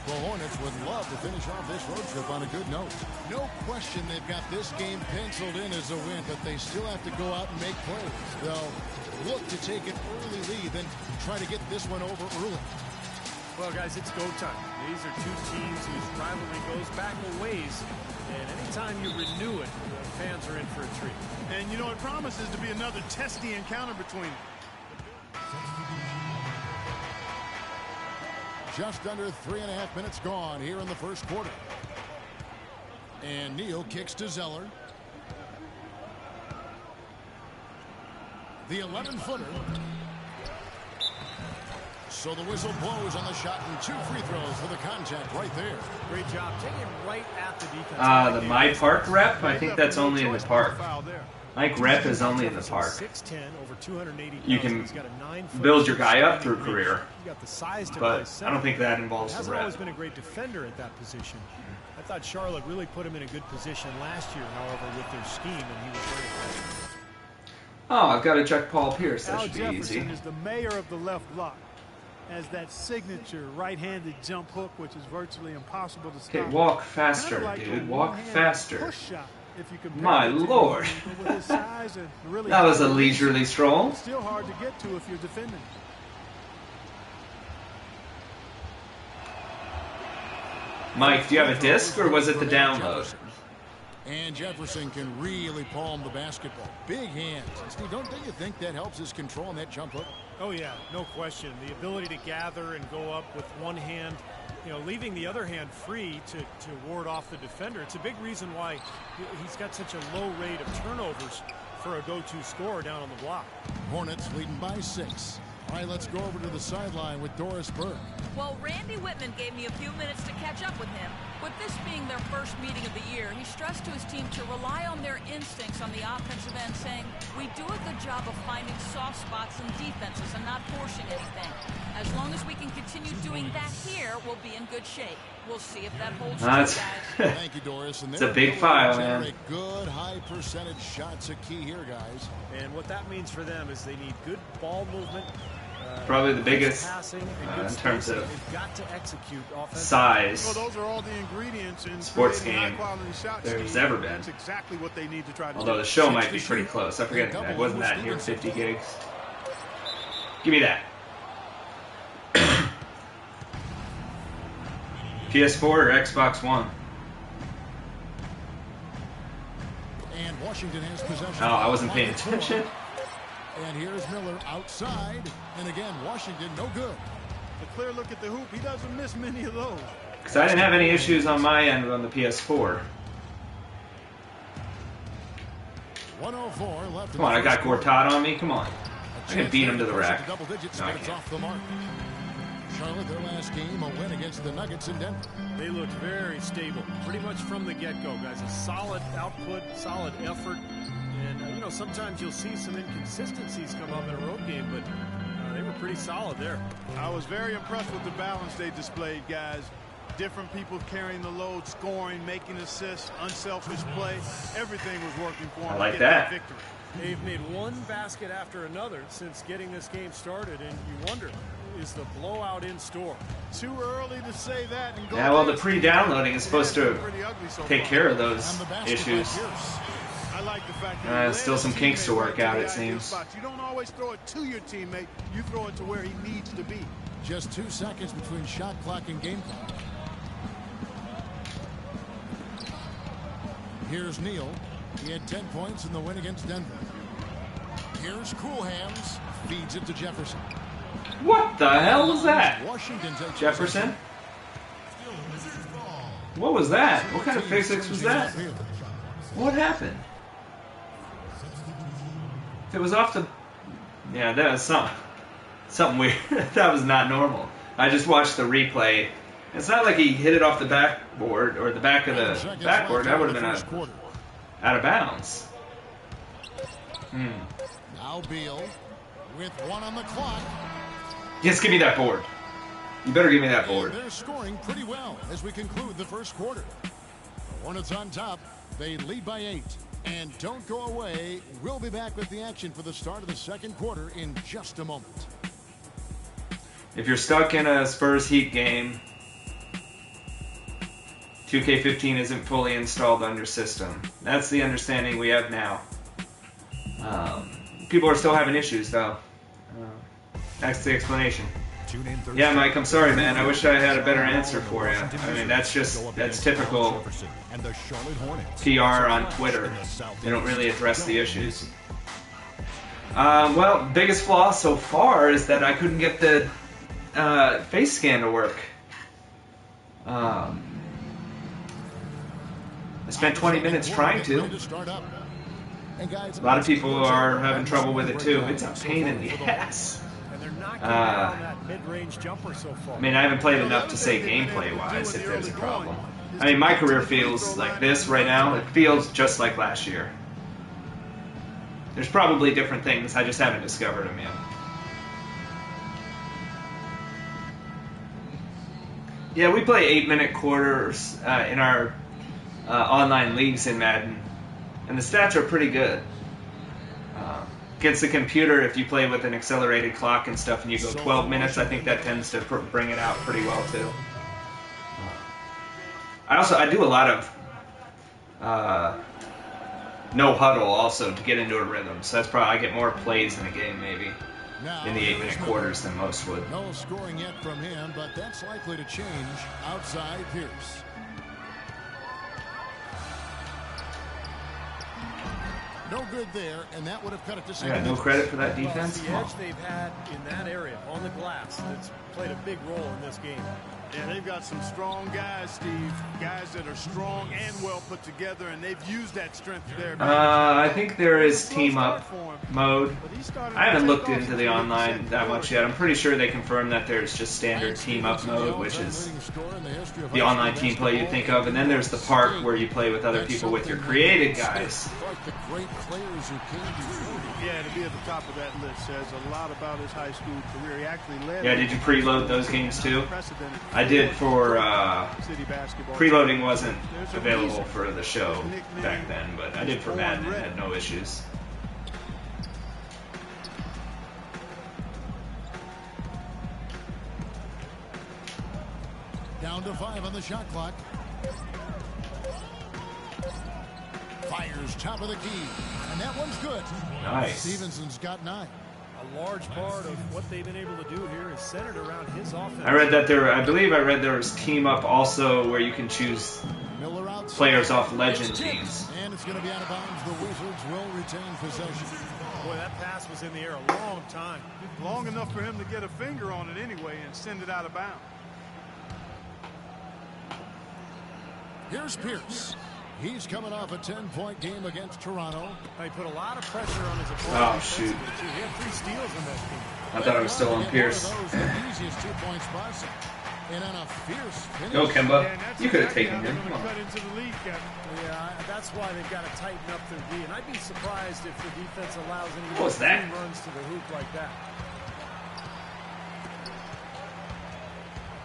Speaker 12: The Hornets would love to finish off this road trip on a good note. No question they've got this game penciled in as a win, but they still have to go out and make plays. They'll look to take an early lead, then try to get this one over early.
Speaker 13: Well, guys, it's go time. These are two teams whose rivalry goes back a ways. And anytime you renew it, the fans are in for a treat.
Speaker 6: And, you know, it promises to be another testy encounter between them.
Speaker 12: Just under 3.5 minutes gone here in the first quarter. And Neal kicks to Zeller. The 11-footer. So the whistle blows on the shot and 2 free throws for the contact right there.
Speaker 13: Great job. Taking it right at the defense.
Speaker 1: The MyPark rep? I think that's only in the park. Like rep is only in the park.
Speaker 13: 6'10", over 280
Speaker 1: You can build your guy up through career, but I don't think that involves the
Speaker 13: hasn't
Speaker 1: rep.
Speaker 13: always been a great defender at that position. I thought Charlotte really put him in a good position last year, however, with their scheme, and he was very effective.
Speaker 1: Oh, I've got to check Paul Pierce. That
Speaker 6: Al
Speaker 1: should be
Speaker 6: Jefferson
Speaker 1: easy.
Speaker 6: is the mayor of the left block. Has that signature right-handed jump hook, which is virtually impossible to stop.
Speaker 1: Okay, walk faster,
Speaker 6: Like
Speaker 1: dude.
Speaker 6: a
Speaker 1: Walk
Speaker 6: one-hand
Speaker 1: faster.
Speaker 6: push shot, if you compare
Speaker 1: My
Speaker 6: it to
Speaker 1: lord.
Speaker 6: him, but with his size and really
Speaker 1: That was a
Speaker 6: high
Speaker 1: leisurely
Speaker 6: reach,
Speaker 1: stroll.
Speaker 6: it's still hard to get to if you're defending.
Speaker 1: Mike, do you have a disc or was it the download?
Speaker 12: And Jefferson can really palm the basketball. Big hands. Steve, don't you think that helps his control on that jump hook?
Speaker 13: Oh yeah, no question. The ability to gather and go up with one hand, leaving the other hand free to ward off the defender. It's a big reason why he's got such a low rate of turnovers for a go-to scorer down on the block.
Speaker 12: Hornets leading by 6. All right, let's go over to the sideline with Doris Burke.
Speaker 14: Well, Randy Whitman gave me a few minutes to catch up with him. With this being their first meeting of the year, he stressed to his team to rely on their instincts on the offensive end, saying, we do a good job of finding soft spots in defenses and not forcing anything. As long as we can continue doing that here, we'll be in good shape. We'll see if that holds true, guys.
Speaker 12: Thank you, Doris. And
Speaker 1: it's a big file, man.
Speaker 12: Good high percentage shots a key here, guys.
Speaker 13: And what that means for them is they need good ball movement.
Speaker 1: Probably the biggest in terms of size
Speaker 6: well, those are all the ingredients in
Speaker 1: sports game there's ever been.
Speaker 6: That's exactly what they need to try to
Speaker 1: Although the show might be pretty close. I forget that. Wasn't that here 50 gigs? Give me that. PS4 or Xbox One?
Speaker 12: And Washington has possession.
Speaker 1: Oh, I wasn't paying attention.
Speaker 12: And here's Miller outside. And again, Washington no good.
Speaker 6: A clear look at the hoop. He doesn't miss many of those.
Speaker 1: Because I didn't have any issues on my end on the PS4.
Speaker 12: 104 left.
Speaker 1: Come on, I got Gortat on me. Come on. I can beat him to the rack.
Speaker 12: Double digits,
Speaker 1: No, I
Speaker 12: but it's
Speaker 1: can't.
Speaker 12: off the mark. Charlotte, their last game, a win against the Nuggets in Denver.
Speaker 13: They looked very stable, pretty much from the get-go, guys. A solid output, solid effort. And, sometimes you'll see some inconsistencies come up in a road game, but they were pretty solid there.
Speaker 6: I was very impressed with the balance they displayed, guys. Different people carrying the load, scoring, making assists, unselfish play. Everything was working for them.
Speaker 1: I like
Speaker 6: to get
Speaker 1: that.
Speaker 6: victory.
Speaker 13: They've made one basket after another since getting this game started, and you wonder, is the blowout in store?
Speaker 6: Too early to say that. And go
Speaker 1: Yeah, well, the pre-downloading is supposed to take care of those issues.
Speaker 6: I like the fact that
Speaker 1: Still some kinks to work out, it seems.
Speaker 6: You don't always throw it to your teammate. You throw it to where he needs to be.
Speaker 12: Just 2 seconds between shot clock and game clock. Here's Neal. He had 10 points in the win against Denver. Here's Cool Hands. Feeds it to Jefferson.
Speaker 1: What the hell was that?
Speaker 12: Washington takes
Speaker 1: Jefferson? What was that? What kind of physics was that? What happened? It was off the... Yeah, that was something weird. That was not normal. I just watched the replay. It's not like he hit it off the backboard or the back of the backboard. That would have been out of bounds.
Speaker 12: Now Beal with 1 on the clock.
Speaker 1: Yes, give me that board. You better give me that board.
Speaker 12: They're scoring pretty well as we conclude the first quarter. The Hornets on top. They lead by 8. And don't go away. We'll be back with the action for the start of the second quarter in just a moment.
Speaker 1: If you're stuck in a Spurs Heat game, 2K15 isn't fully installed on your system. That's the understanding we have now. People are still having issues, though. That's the explanation. Yeah, Mike, I'm sorry, man. I wish I had a better answer for you. I mean, that's typical PR on Twitter. They don't really address the issues. Well, biggest flaw so far is that I couldn't get the face scan to work. I spent 20 minutes trying to. A lot of people are having trouble with it too. It's a pain in the ass. I mean, I haven't played enough to say gameplay-wise if there's a problem. I mean, MyCareer feels like this right now. It feels just like last year. There's probably different things. I just haven't discovered them yet. Yeah, we play 8-minute quarters in our online leagues in Madden, and the stats are pretty good. Against the computer, if you play with an accelerated clock and stuff and you go 12 minutes, I think that tends to bring it out pretty well too. I do a lot of no huddle also to get into a rhythm, so that's probably I get more plays in a game maybe in the 8-minute quarters than most would.
Speaker 12: No scoring yet from him, but that's likely to change. Outside Pierce. No good there, and that would have cut it to 6.
Speaker 1: I got no credit for that defense.
Speaker 13: The edge they've had in that area on the glass, it's played a big role in this game.
Speaker 6: Yeah, they've got some strong guys, Steve. Guys that are strong and well put together, and they've used that strength there.
Speaker 1: I think there is team up mode. I haven't looked into the online that much yet. I'm pretty sure they confirmed that there's just standard team up mode, which is the online team play you think of, and then there's the park where you play with other people with your created guys.
Speaker 6: Yeah, to be at the top of that list says a lot about his high school career. He actually led.
Speaker 1: Yeah, did you preload those games too? I did for preloading wasn't available for the show back then, but I did for Madden and had no issues.
Speaker 12: Down to 5 on the shot clock. Fires top of the key, and that one's good.
Speaker 1: Nice.
Speaker 12: Stevenson's got 9.
Speaker 13: A large part of what they've been able to do here is centered around his offense.
Speaker 1: I read that I believe I read there was team up also where you can choose players off legend teams.
Speaker 12: And it's going to be out of bounds. The Wizards will retain possession.
Speaker 13: Boy, that pass was in the air a long time.
Speaker 6: Long enough for him to get a finger on it anyway and send it out of bounds.
Speaker 12: Here's Pierce. He's coming off a 10-point game against Toronto.
Speaker 13: He put a lot of pressure on his opponent.
Speaker 1: Oh, shoot.
Speaker 13: He had 3 steals in that game.
Speaker 1: I thought it was still on Pierce.
Speaker 12: Easiest 2-point spots. And on a fierce finish.
Speaker 1: Go, Kemba. You could have taken him.
Speaker 13: Yeah, that's why they've got to tighten up their D. And I'd be surprised if the defense allows any
Speaker 1: What was that?
Speaker 13: runs to the hoop like that.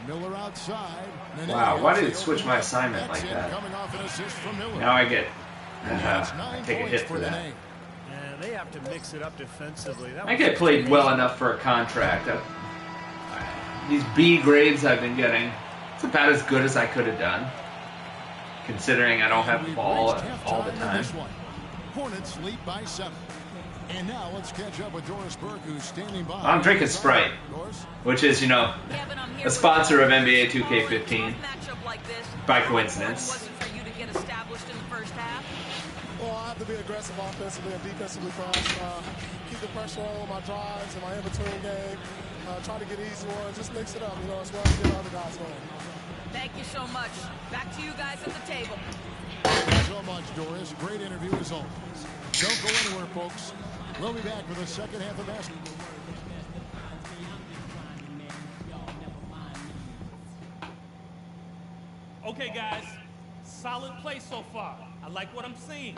Speaker 12: Miller outside.
Speaker 1: Wow, why did it switch my assignment like that? Now I get I take a hit for that.
Speaker 13: And they have to mix it up defensively.
Speaker 1: I get played well enough for a contract. These B grades I've been getting, it's about as good as I could have done, considering I don't have the ball all the time.
Speaker 12: Hornets lead by 7. And now let's catch up with Doris Burke, who's standing by.
Speaker 1: I'm drinking Sprite, which is, you know, a sponsor of NBA 2K15 by coincidence.
Speaker 17: Well, I have to be aggressive offensively and defensively first. Keep the pressure on my drives and my in-between game. Try to get easy ones. Just mix it up, you know, as well as get other guys going.
Speaker 14: Thank you so much. Back to you guys at the table.
Speaker 12: Thank you so much, Doris. Great interview as always. Don't go anywhere, folks. We'll be back with the second half of basketball.
Speaker 10: Okay, guys. Solid play so far. I like what I'm seeing.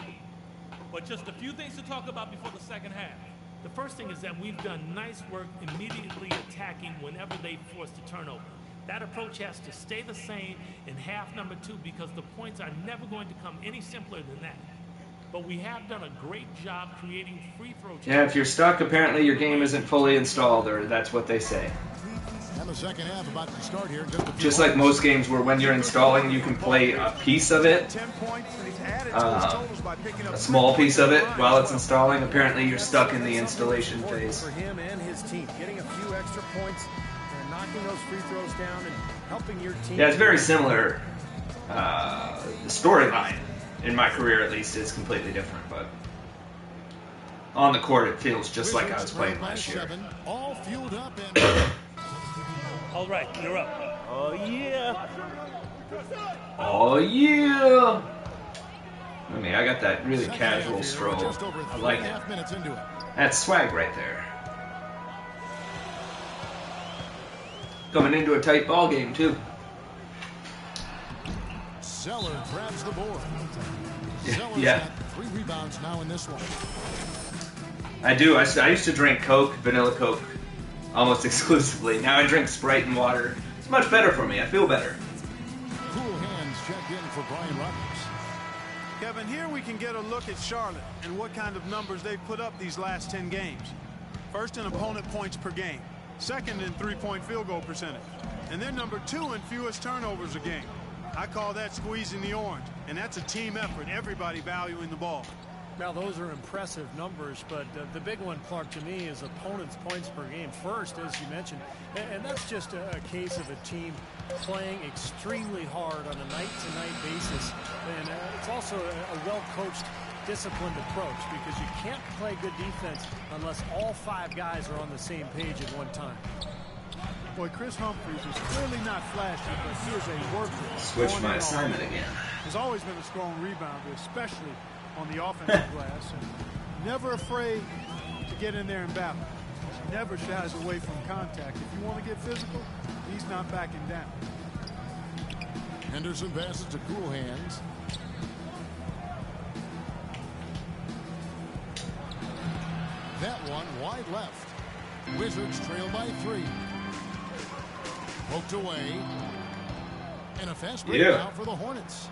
Speaker 10: But just a few things to talk about before the second half. The first thing is that we've done nice work immediately attacking whenever they force the turnover. That approach has to stay the same in half number 2 because the points are never going to come any simpler than that. But we have done a great job creating free throw.
Speaker 1: Yeah, if you're stuck, apparently your game isn't fully installed, or that's what they say.
Speaker 12: And the second half about to start here.
Speaker 1: Just like most games where when you're installing, you can play a piece of it, a small piece of it while it's installing. Apparently you're stuck in the installation phase.
Speaker 13: For him and his team, getting a few extra points and knocking those free throws down and helping your team.
Speaker 1: Yeah, it's very similar. The storyline, in my career at least, is completely different, but on the court it feels just like I was playing last year.
Speaker 12: All fueled up and
Speaker 10: all right, you're up.
Speaker 8: Oh, yeah.
Speaker 1: Oh, yeah. I mean, I got that really casual stroll. I like it. That's swag right there. Coming into a tight ball game, too.
Speaker 12: Zeller grabs the board.
Speaker 1: Yeah.
Speaker 12: 3 rebounds now in this one.
Speaker 1: I do. I used to drink Coke, vanilla Coke, almost exclusively. Now I drink Sprite and water. It's much better for me. I feel better.
Speaker 12: Cool hands checked in for Brian Roberts.
Speaker 6: Kevin, here we can get a look at Charlotte and what kind of numbers they've put up these last 10 games. First in opponent points per game. Second in three-point field goal percentage. And they're number 2 in fewest turnovers a game. I call that squeezing the orange. And that's a team effort, everybody valuing the ball.
Speaker 13: Now, those are impressive numbers, but the big one, Clark, to me, is opponents' points per game first, as you mentioned. And that's just a case of a team playing extremely hard on a night-to-night basis. And it's also a well-coached, disciplined approach, because you can't play good defense unless all 5 guys are on the same page at one time.
Speaker 6: Boy, Chris Humphries is clearly not flashy, but he is a worker.
Speaker 1: Switch my assignment again.
Speaker 6: He's always been a strong rebounder, especially on the offensive glass, and never afraid to get in there and battle. Never shies away from contact. If you want to get physical, he's not backing down.
Speaker 12: Henderson passes to Cool Hands. That one wide left. Wizards trail by 3. Poked away. And a fast break now for the Hornets.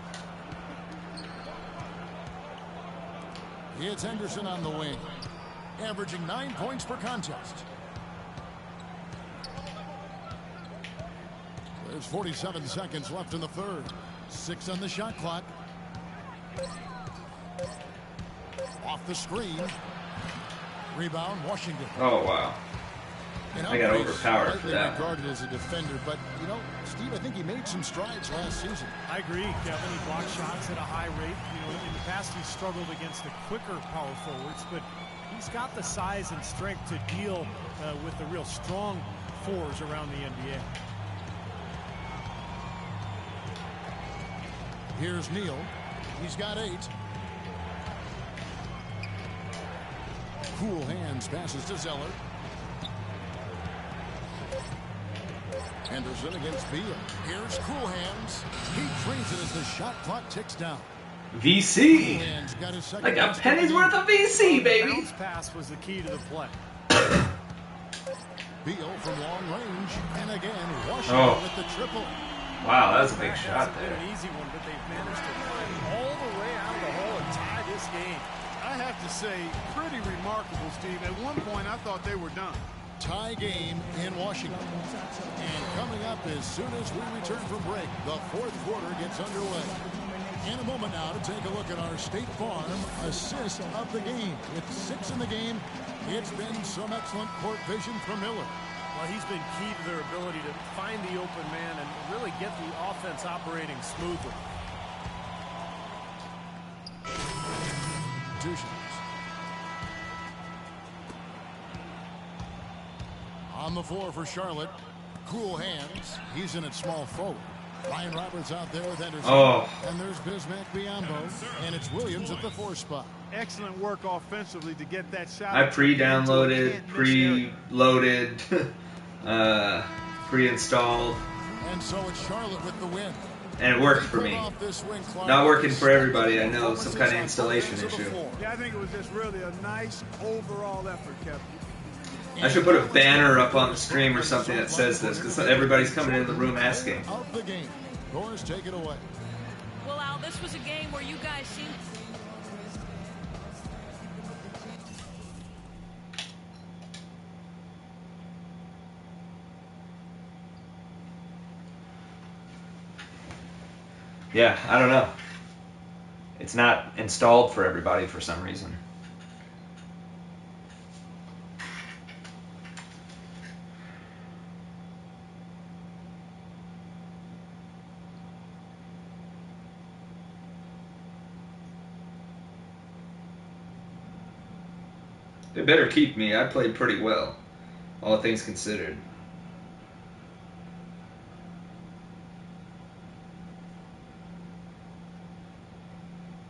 Speaker 12: It's Henderson on the wing, averaging 9 points per contest. There's 47 seconds left in the third. 6 on the shot clock. Off the screen. Rebound, Washington.
Speaker 1: Oh, wow. I got overpowered for that.
Speaker 12: Regarded as a defender, but, you know, Steve, I think he made some strides last season.
Speaker 13: I agree, Kevin. He blocked shots at a high rate. You know, in the past, he struggled against the quicker power forwards, but he's got the size and strength to deal with the real strong fours around the NBA.
Speaker 12: Here's Neal. He's got 8. Cool Hands passes to Zeller. Henderson against Beal. Here's Cool Hands. He trains it as the shot clock ticks down.
Speaker 1: VC. Like a penny's worth of VC, baby.
Speaker 13: Bounce pass was the key to the play.
Speaker 12: Beal from long range. And again, Washington with the triple.
Speaker 1: Wow, that was a big shot there.
Speaker 13: An easy one, but they've managed to climb all the way out of the hole and tie this game.
Speaker 6: I have to say, pretty remarkable, Steve. At one point, I thought they were done.
Speaker 12: Tie game in Washington. And coming up as soon as we return from break, the 4th quarter gets underway. In a moment now to take a look at our State Farm assist of the game. With 6 in the game, it's been some excellent court vision from Miller.
Speaker 13: Well, he's been key to their ability to find the open man and really get the offense operating smoothly.
Speaker 12: On the floor for Charlotte, Cool Hands. He's in at small forward. Ryan Roberts out there with Henderson. And there's Bismack Biyombo. And it's Williams at the 4 spot.
Speaker 6: Excellent work offensively to get that shot.
Speaker 1: I pre-downloaded, pre-loaded, pre-installed.
Speaker 12: And so it's Charlotte with the win.
Speaker 1: And it worked for me. Not working for everybody, I know. Some kind of installation issue.
Speaker 6: Yeah, I think it was just really a nice overall effort, Kevin.
Speaker 1: I should put a banner up on the stream or something that says this, because everybody's coming into the room asking.
Speaker 12: Of the game. Doris, take it away.
Speaker 14: Well, Al, this was a game where you guys seemed...
Speaker 1: Yeah, I don't know. It's not installed for everybody for some reason. They better keep me. I played pretty well, all things considered.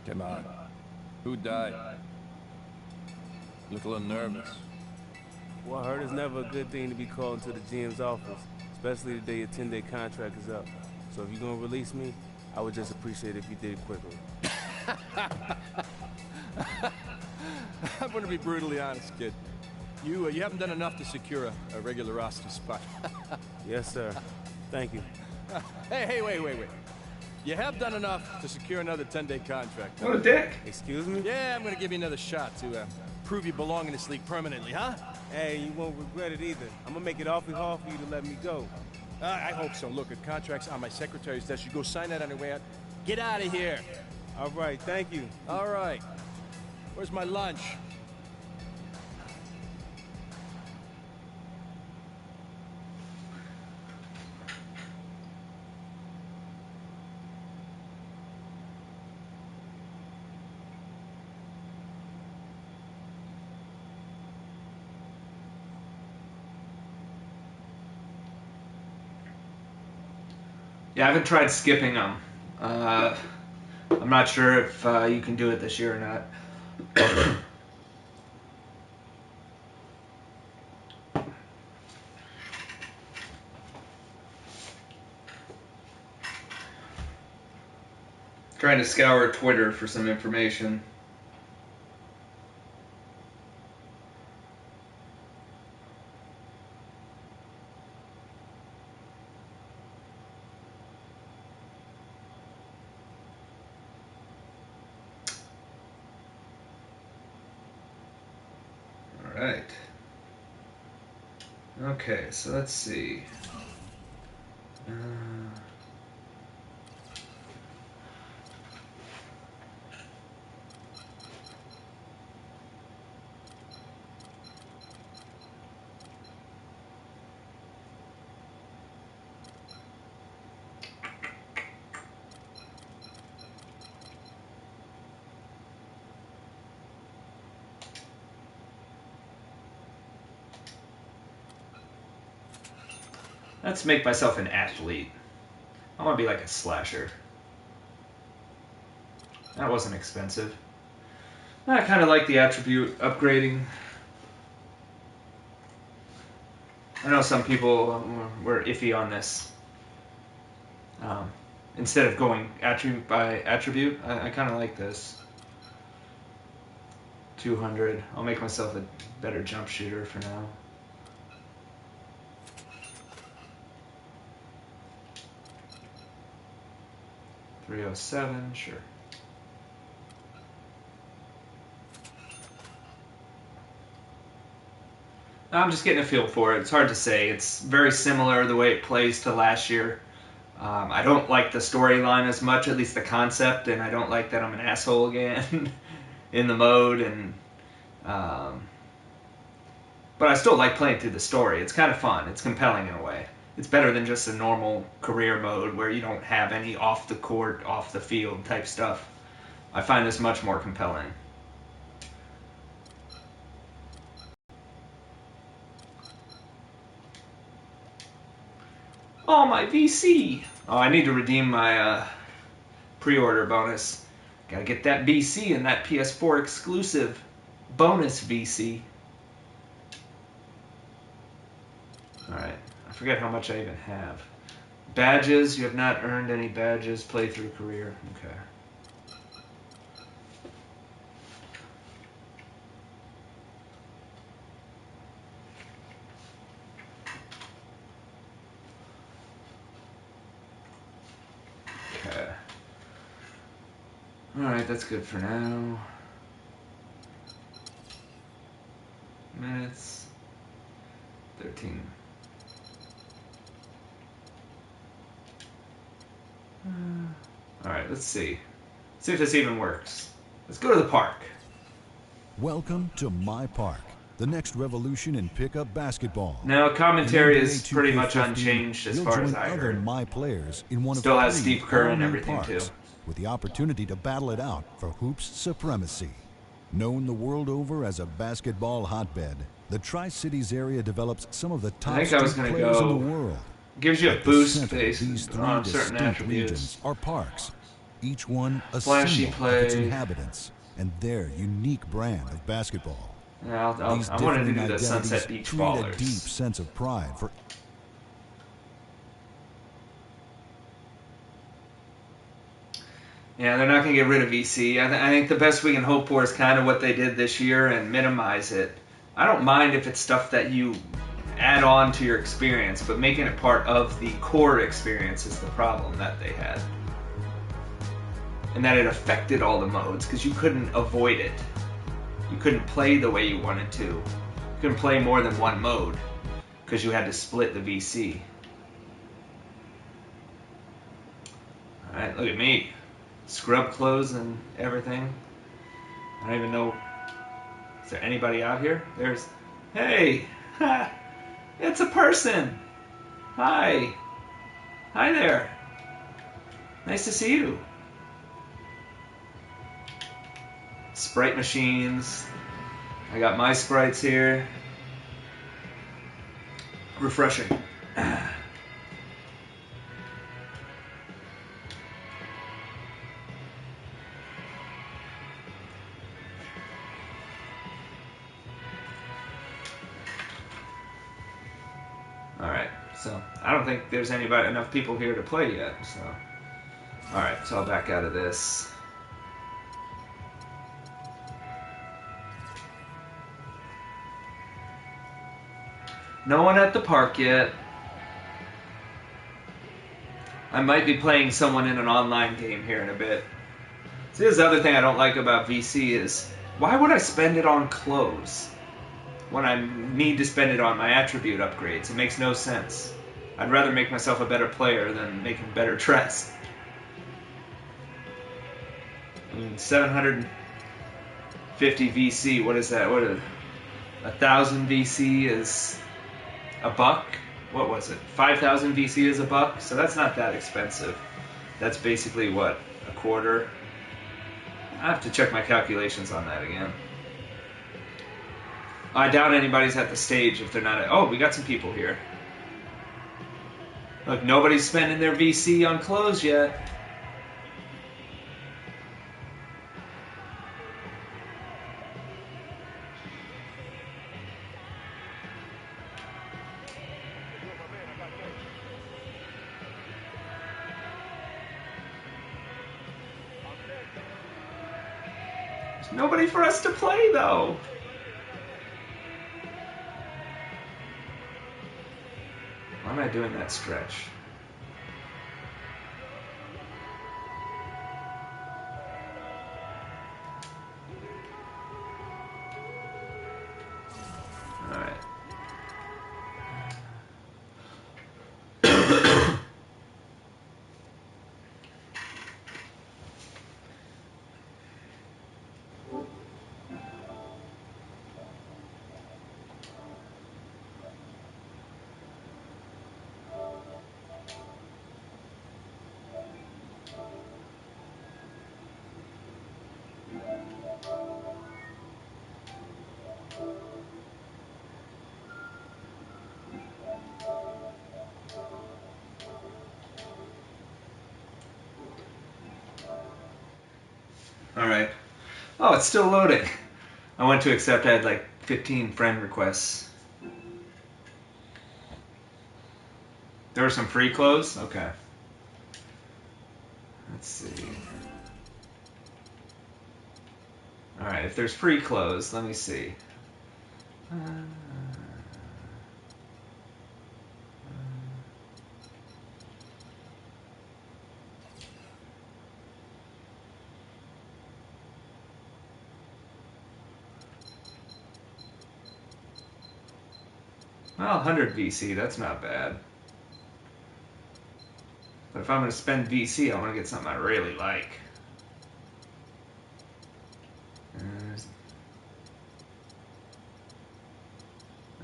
Speaker 18: Come on. Who died? Look a little nervous.
Speaker 8: Well, I heard it's never a good thing to be called into the GM's office, especially the day your 10-day contract is up. So if you're going to release me, I would just appreciate it if you did it quickly.
Speaker 11: I'm going to be brutally honest, kid. You haven't done enough to secure a regular roster spot.
Speaker 8: Yes, sir. Thank you.
Speaker 11: Hey, wait. You have done enough to secure another 10-day contract.
Speaker 1: What a dick.
Speaker 8: Excuse me?
Speaker 11: Yeah, I'm going to give you another shot to prove you belong in this league permanently, huh?
Speaker 8: Hey, you won't regret it either. I'm going to make it awfully hard for you to let me go.
Speaker 11: I hope so. Look, a contract's on my secretary's desk. You go sign that on your way out. Get out of here.
Speaker 8: All right, thank you.
Speaker 11: All right. Where's my lunch?
Speaker 1: Yeah, I haven't tried skipping them. I'm not sure if you can do it this year or not. Trying to scour Twitter for some information. Alright. Okay, so let's see. Let's make myself an athlete. I want to be like a slasher. That wasn't expensive. I kind of like the attribute upgrading. I know some people were iffy on this. Instead of going attribute by attribute, I kind of like this. 200. I'll make myself a better jump shooter for now. .307, sure. I'm just getting a feel for it. It's hard to say. It's very similar the way it plays to last year. I don't like the storyline as much, at least the concept, and I don't like that I'm an asshole again in the mode. And but I still like playing through the story. It's kind of fun. It's compelling in a way. It's better than just a normal career mode where you don't have any off the court, off the field type stuff. I find this much more compelling. Oh, my VC! Oh, I need to redeem my pre-order bonus. Gotta get that VC and that PS4 exclusive bonus VC. Alright, I forget how much I even have. Badges, you have not earned any badges. Playthrough career, okay. Okay. Alright, that's good for now. Minutes. 13. Alright, let's see. See if this even works. Let's go to the park.
Speaker 15: Welcome to MyPark, the next revolution in pickup basketball.
Speaker 1: Now, commentary is pretty much unchanged as far as I heard.
Speaker 15: My players in one
Speaker 1: Still
Speaker 15: of
Speaker 1: has Steve Kerr and everything too,
Speaker 15: with the opportunity to battle it out for hoops supremacy. Known the world over as a basketball hotbed, the Tri-Cities area develops some of the top players in the world.
Speaker 1: Gives you a boost based on certain attributes.
Speaker 15: Are parks, each one a
Speaker 1: flashy
Speaker 15: symbol of its inhabitants and their unique brand of basketball.
Speaker 1: Yeah, I wanted to do the Sunset Beach Ballers.
Speaker 15: A deep sense of pride for.
Speaker 1: Yeah, they're not going to get rid of VC. I think the best we can hope for is kind of what they did this year and minimize it. I don't mind if it's stuff that you add on to your experience, but making it part of the core experience is the problem that they had. And that it affected all the modes, because you couldn't avoid it. You couldn't play the way you wanted to. You couldn't play more than one mode, because you had to split the VC. Alright, look at me. Scrub clothes and everything. I don't even know. Is there anybody out here? There's... Hey! Ha! It's a person! Hi! Hi there! Nice to see you. Sprite machines. I got my sprites here. Refreshing. Alright, so I don't think there's enough people here to play yet, so. Alright, so I'll back out of this. No one at the park yet. I might be playing someone in an online game here in a bit. See, this other thing I don't like about VC is, why would I spend it on clothes when I need to spend it on my attribute upgrades? It makes no sense. I'd rather make myself a better player than making better dressed. I mean, 750 VC, what is that? What is 1,000 VC is $1? What was it? 5,000 VC is $1? So that's not that expensive. That's basically what? A quarter? I have to check my calculations on that again. I doubt anybody's at the stage if they're not at... Oh, we got some people here. Look, nobody's spending their VC on clothes yet. There's nobody for us to play, though. Why am I doing that stretch? Alright. Alright. Oh, it's still loading. I went to accept, I had like 15 friend requests. There were some free clothes? Okay. Let's see. Alright, if there's free clothes, let me see. Well, 100 VC, that's not bad. But if I'm going to spend VC, I want to get something I really like.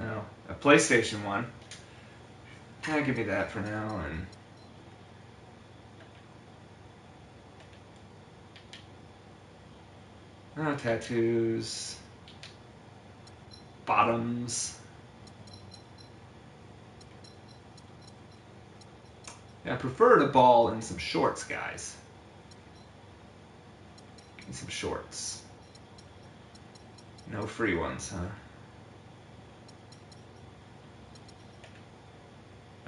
Speaker 1: Oh, a PlayStation one. Yeah, give me that for now. And oh, tattoos. Bottoms. Yeah, I prefer the ball and some shorts, guys. Give me some shorts. No free ones, huh?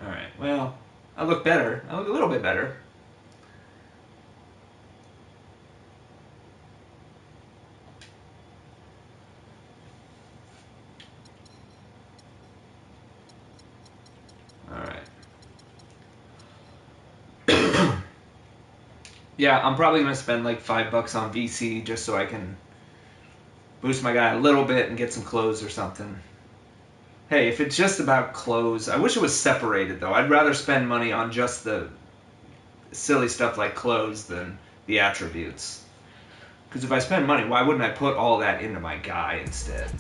Speaker 1: Alright, well, I look better. I look a little bit better. Yeah, I'm probably going to spend like $5 on VC just so I can boost my guy a little bit and get some clothes or something. Hey, if it's just about clothes, I wish it was separated though. I'd rather spend money on just the silly stuff like clothes than the attributes. Because if I spend money, why wouldn't I put all that into my guy instead?